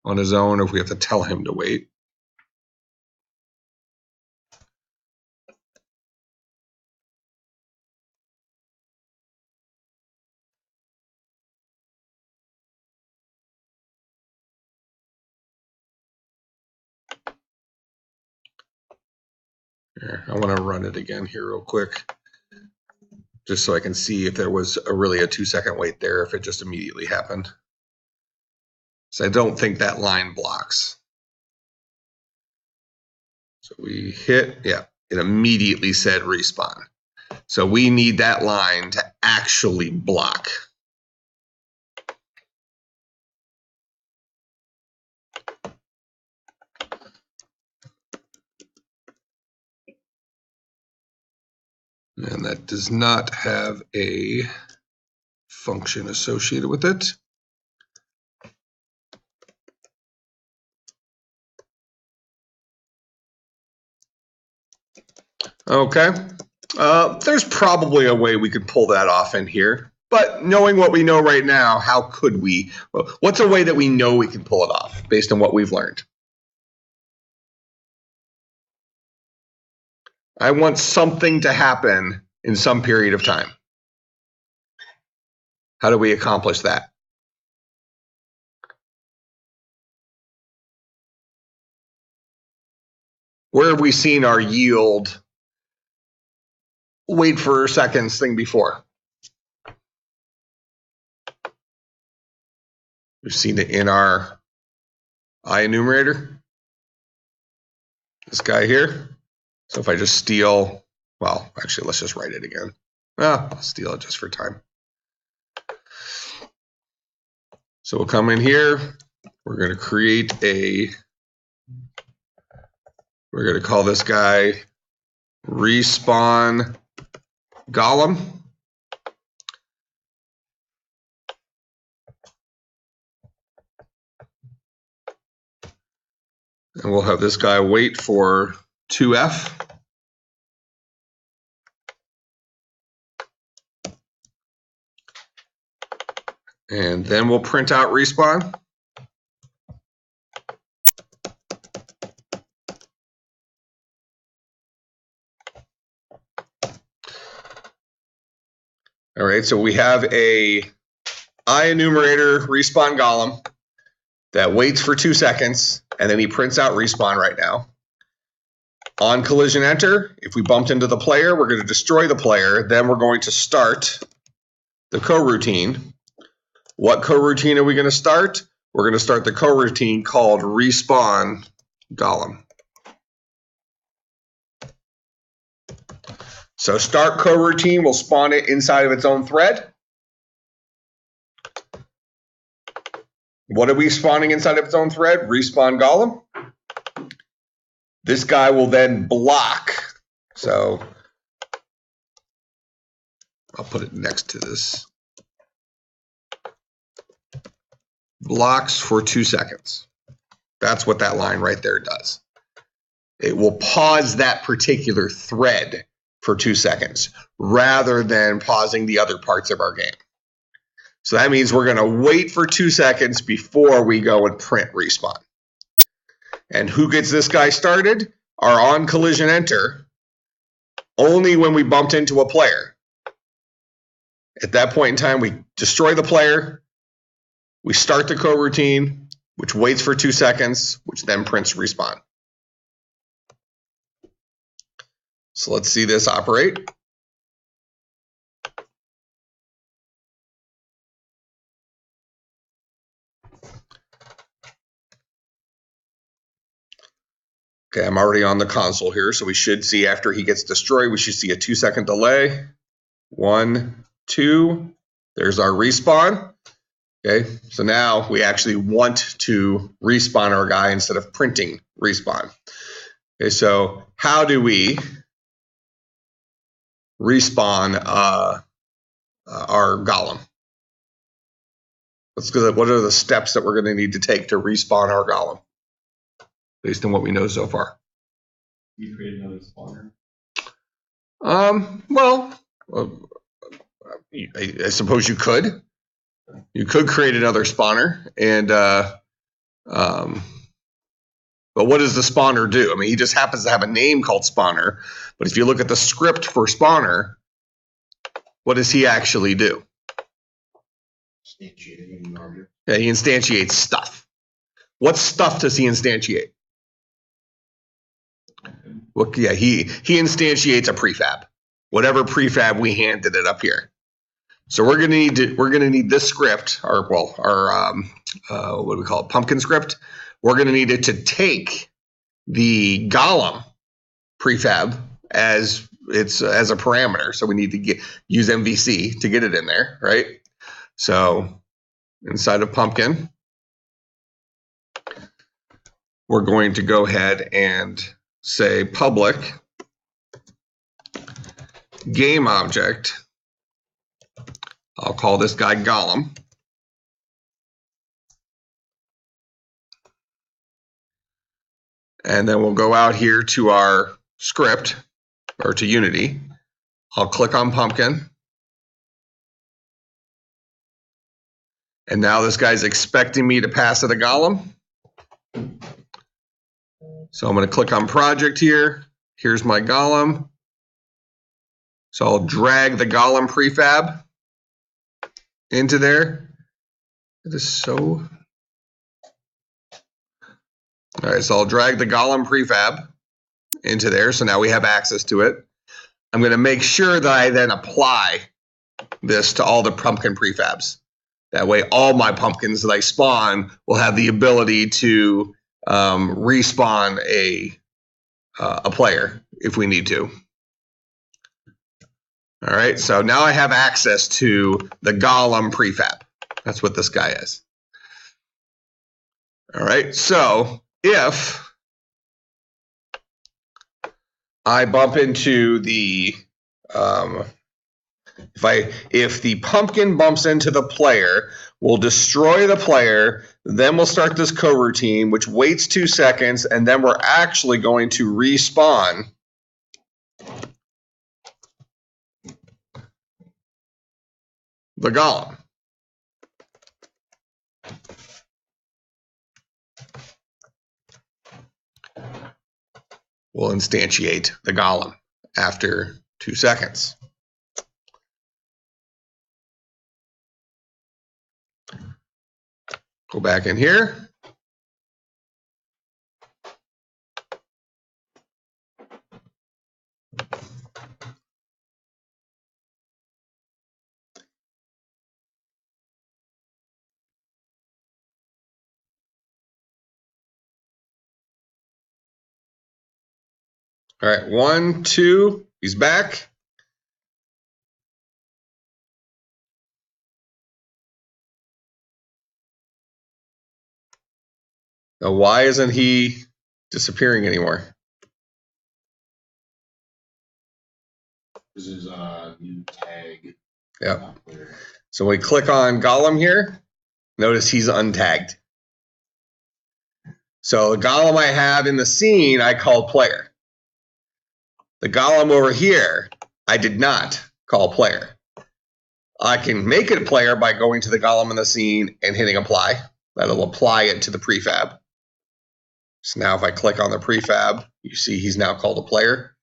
on his own or if we have to tell him to wait. Here, I want to run it again here real quick, just so I can see if there was really a 2-second wait there, if it just immediately happened. So I don't think that line blocks. So we hit, yeah, it immediately said respawn. So we need that line to actually block. And that does not have a function associated with it. Okay. There's probably a way we could pull that off in here. But knowing what we know right now, how could we? Well, what's a way that we know we can pull it off based on what we've learned? I want something to happen in some period of time. How do we accomplish that? Where have we seen our yield wait for seconds thing before? We've seen it in our enumerator. This guy here. So if I just steal, well, actually, let's just write it again. I'll steal it just for time. So we'll come in here. We're going to create we're going to call this guy respawn golem. And we'll have this guy wait for 2F. And then we'll print out respawn. All right, so we have a enumerator respawn golem that waits for 2 seconds, and then he prints out respawn right now. On collision enter, if we bumped into the player, we're going to destroy the player. Then we're going to start the coroutine. What coroutine are we going to start? We're going to start the coroutine called respawn golem. So start coroutine will spawn it inside of its own thread. What are we spawning inside of its own thread? Respawn golem. This guy will then block. So I'll put it next to this. blocks for 2 seconds. That's what that line right there does. It will pause that particular thread for 2 seconds rather than pausing the other parts of our game. So that means we're going to wait for 2 seconds before we go and print respawn. And who gets this guy started? Our on collision enter, only when we bumped into a player. At that point in time, we destroy the player, we start the coroutine, which waits for 2 seconds, which then prints respawn. So let's see this operate. Okay, I'm already on the console here, so we should see after he gets destroyed, we should see a 2 second delay. 1, 2, there's our respawn. Okay, so now we actually want to respawn our guy instead of printing respawn. Okay, so how do we respawn our golem? Let's go. What are the steps that we're going to need to take to respawn our golem, based on what we know so far? You create another spawner. Well, I suppose you could. You could create another spawner, and but what does the spawner do? I mean, he just happens to have a name called spawner, but if you look at the script for spawner, what does he actually do? Yeah, he instantiates stuff. What stuff does he instantiate? Well, yeah, he instantiates a prefab. Whatever prefab we handed it up here. So we're gonna need this script, what do we call it? Pumpkin script. We're gonna need it to take the golem prefab as a parameter. So we need to use MVC to get it in there, right? So inside of Pumpkin, we're going to go ahead and say public game object. I'll call this guy Golem. And then we'll go out here to our script, or to Unity. I'll click on Pumpkin. And now this guy's expecting me to pass it a Golem. So I'm going to click on Project here. Here's my Golem. So I'll drag the Golem prefab into there. It is so... All right, so I'll drag the Golem prefab into there. So now we have access to it. I'm going to make sure that I then apply this to all the Pumpkin prefabs. That way, all my pumpkins that I spawn will have the ability to respawn a player if we need to. All right, so now I have access to the Golem prefab. That's what this guy is. All right, so if I bump into the if the pumpkin bumps into the player, we'll destroy the player, then we'll start this coroutine, which waits 2 seconds, and then we're actually going to respawn the golem. We'll instantiate the golem after 2 seconds. Go back in here. All right, 1, 2, he's back. Now, why isn't he disappearing anymore? This is a new tag. Yeah. So we click on Golem here. Notice he's untagged. So the golem I have in the scene, I called player. The golem over here, I did not call player. I can make it a player by going to the golem in the scene and hitting apply. That'll apply it to the prefab. So now if I click on the prefab, you see he's now called a player.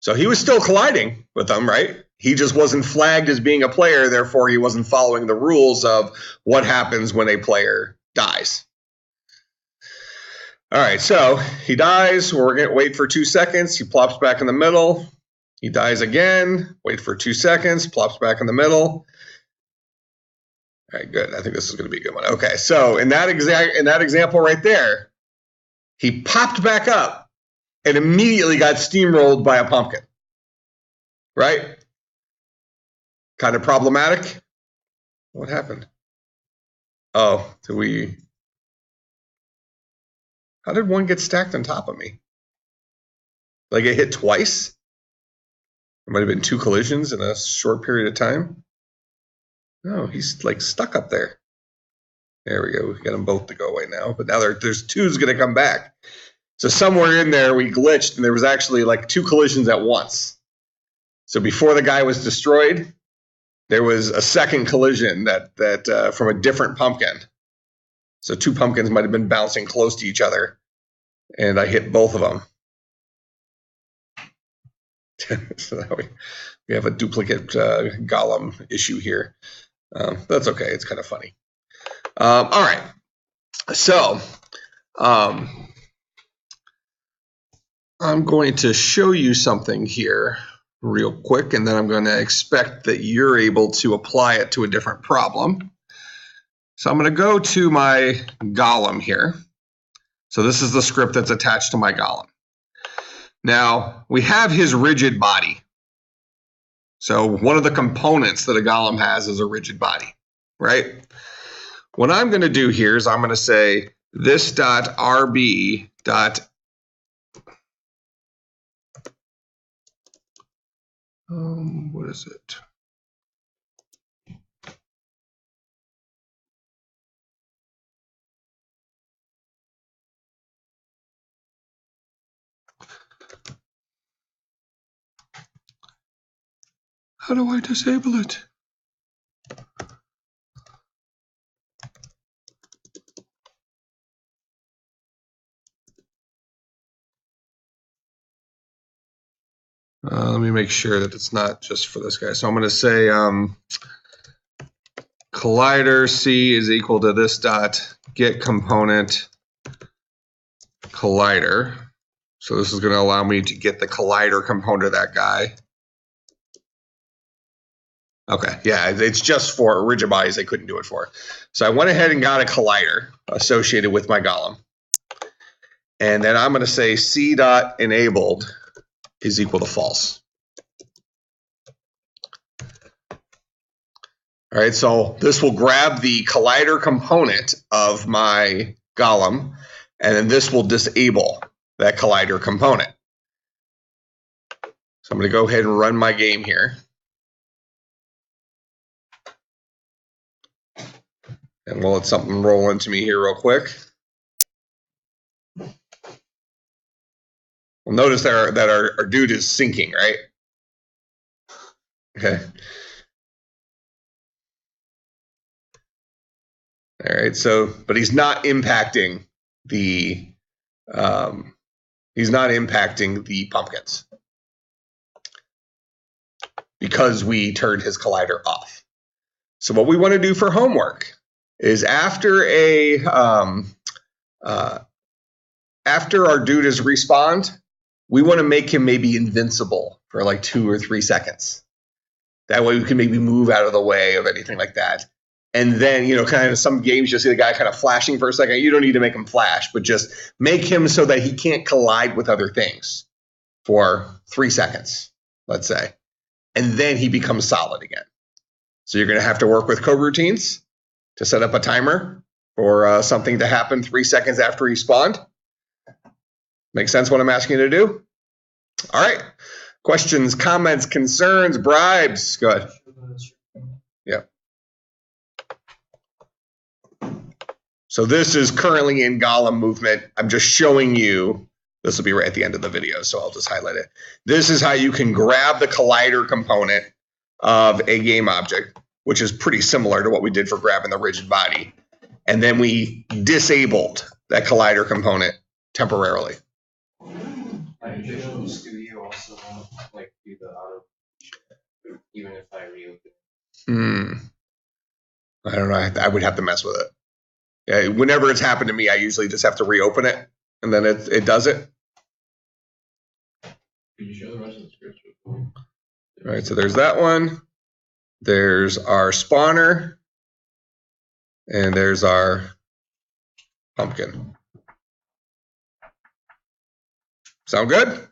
So he was still colliding with them, right? He just wasn't flagged as being a player, therefore he wasn't following the rules of what happens when a player dies. All right, so he dies. We're going to wait for 2 seconds. He plops back in the middle. He dies again. Wait for 2 seconds. Plops back in the middle. All right, good. I think this is going to be a good one. Okay, so in that example right there, he popped back up and immediately got steamrolled by a pumpkin. Right? Kind of problematic. What happened? Oh, how did one get stacked on top of me? Like it hit twice? There might have been 2 collisions in a short period of time. No, he's like stuck up there. There we go. We got them both to go away now. But now there's 2's going to come back. So somewhere in there we glitched, and there was actually like 2 collisions at once. So before the guy was destroyed, there was a second collision that from a different pumpkin. So 2 pumpkins might have been bouncing close to each other, and I hit both of them. So now we have a duplicate golem issue here. That's okay. It's kind of funny. All right. So I'm going to show you something here real quick, and then I'm going to expect that you're able to apply it to a different problem. So I'm going to go to my golem here. So this is the script that's attached to my golem. Now, we have his rigid body. So one of the components that a golem has is a rigid body, right? What I'm going to do here is I'm going to say this.rb. What is it? How do I disable it? Let me make sure that it's not just for this guy. So I'm going to say collider C is equal to this dot get component collider. So this is going to allow me to get the collider component of that guy. Okay, yeah, it's just for rigid bodies they couldn't do it for. So I went ahead and got a collider associated with my golem. And then I'm going to say C.enabled is equal to false. All right, so this will grab the collider component of my golem, and then this will disable that collider component. So I'm going to go ahead and run my game here. And we'll let something roll into me here real quick. Well, notice that our dude is sinking, right? Okay. All right. So, but he's not impacting the pumpkins because we turned his collider off. So what we want to do for homework is after our dude is respawned, we want to make him maybe invincible for like 2 or 3 seconds. That way we can maybe move out of the way of anything like that. And then, you know, kind of some games you'll see the guy kind of flashing for a second. You don't need to make him flash, but just make him so that he can't collide with other things for 3 seconds, let's say. And then he becomes solid again. So you're going to have to work with coroutines to set up a timer for something to happen 3 seconds after he spawned. Make sense what I'm asking you to do? All right. Questions, comments, concerns, bribes? Go ahead. Yeah. So this is currently in Golem movement. I'm just showing you, this will be right at the end of the video, so I'll just highlight it. This is how you can grab the collider component of a game object, which is pretty similar to what we did for grabbing the rigid body. And then we disabled that collider component temporarily. My Visual Studio also won't like do the auto, even if I reopen. I don't know. I would have to mess with it. Yeah, whenever it's happened to me, I usually just have to reopen it, and then it does it. Can you show the rest of the scripts? All right, so there's that one. There's our spawner, and there's our pumpkin. Sound good?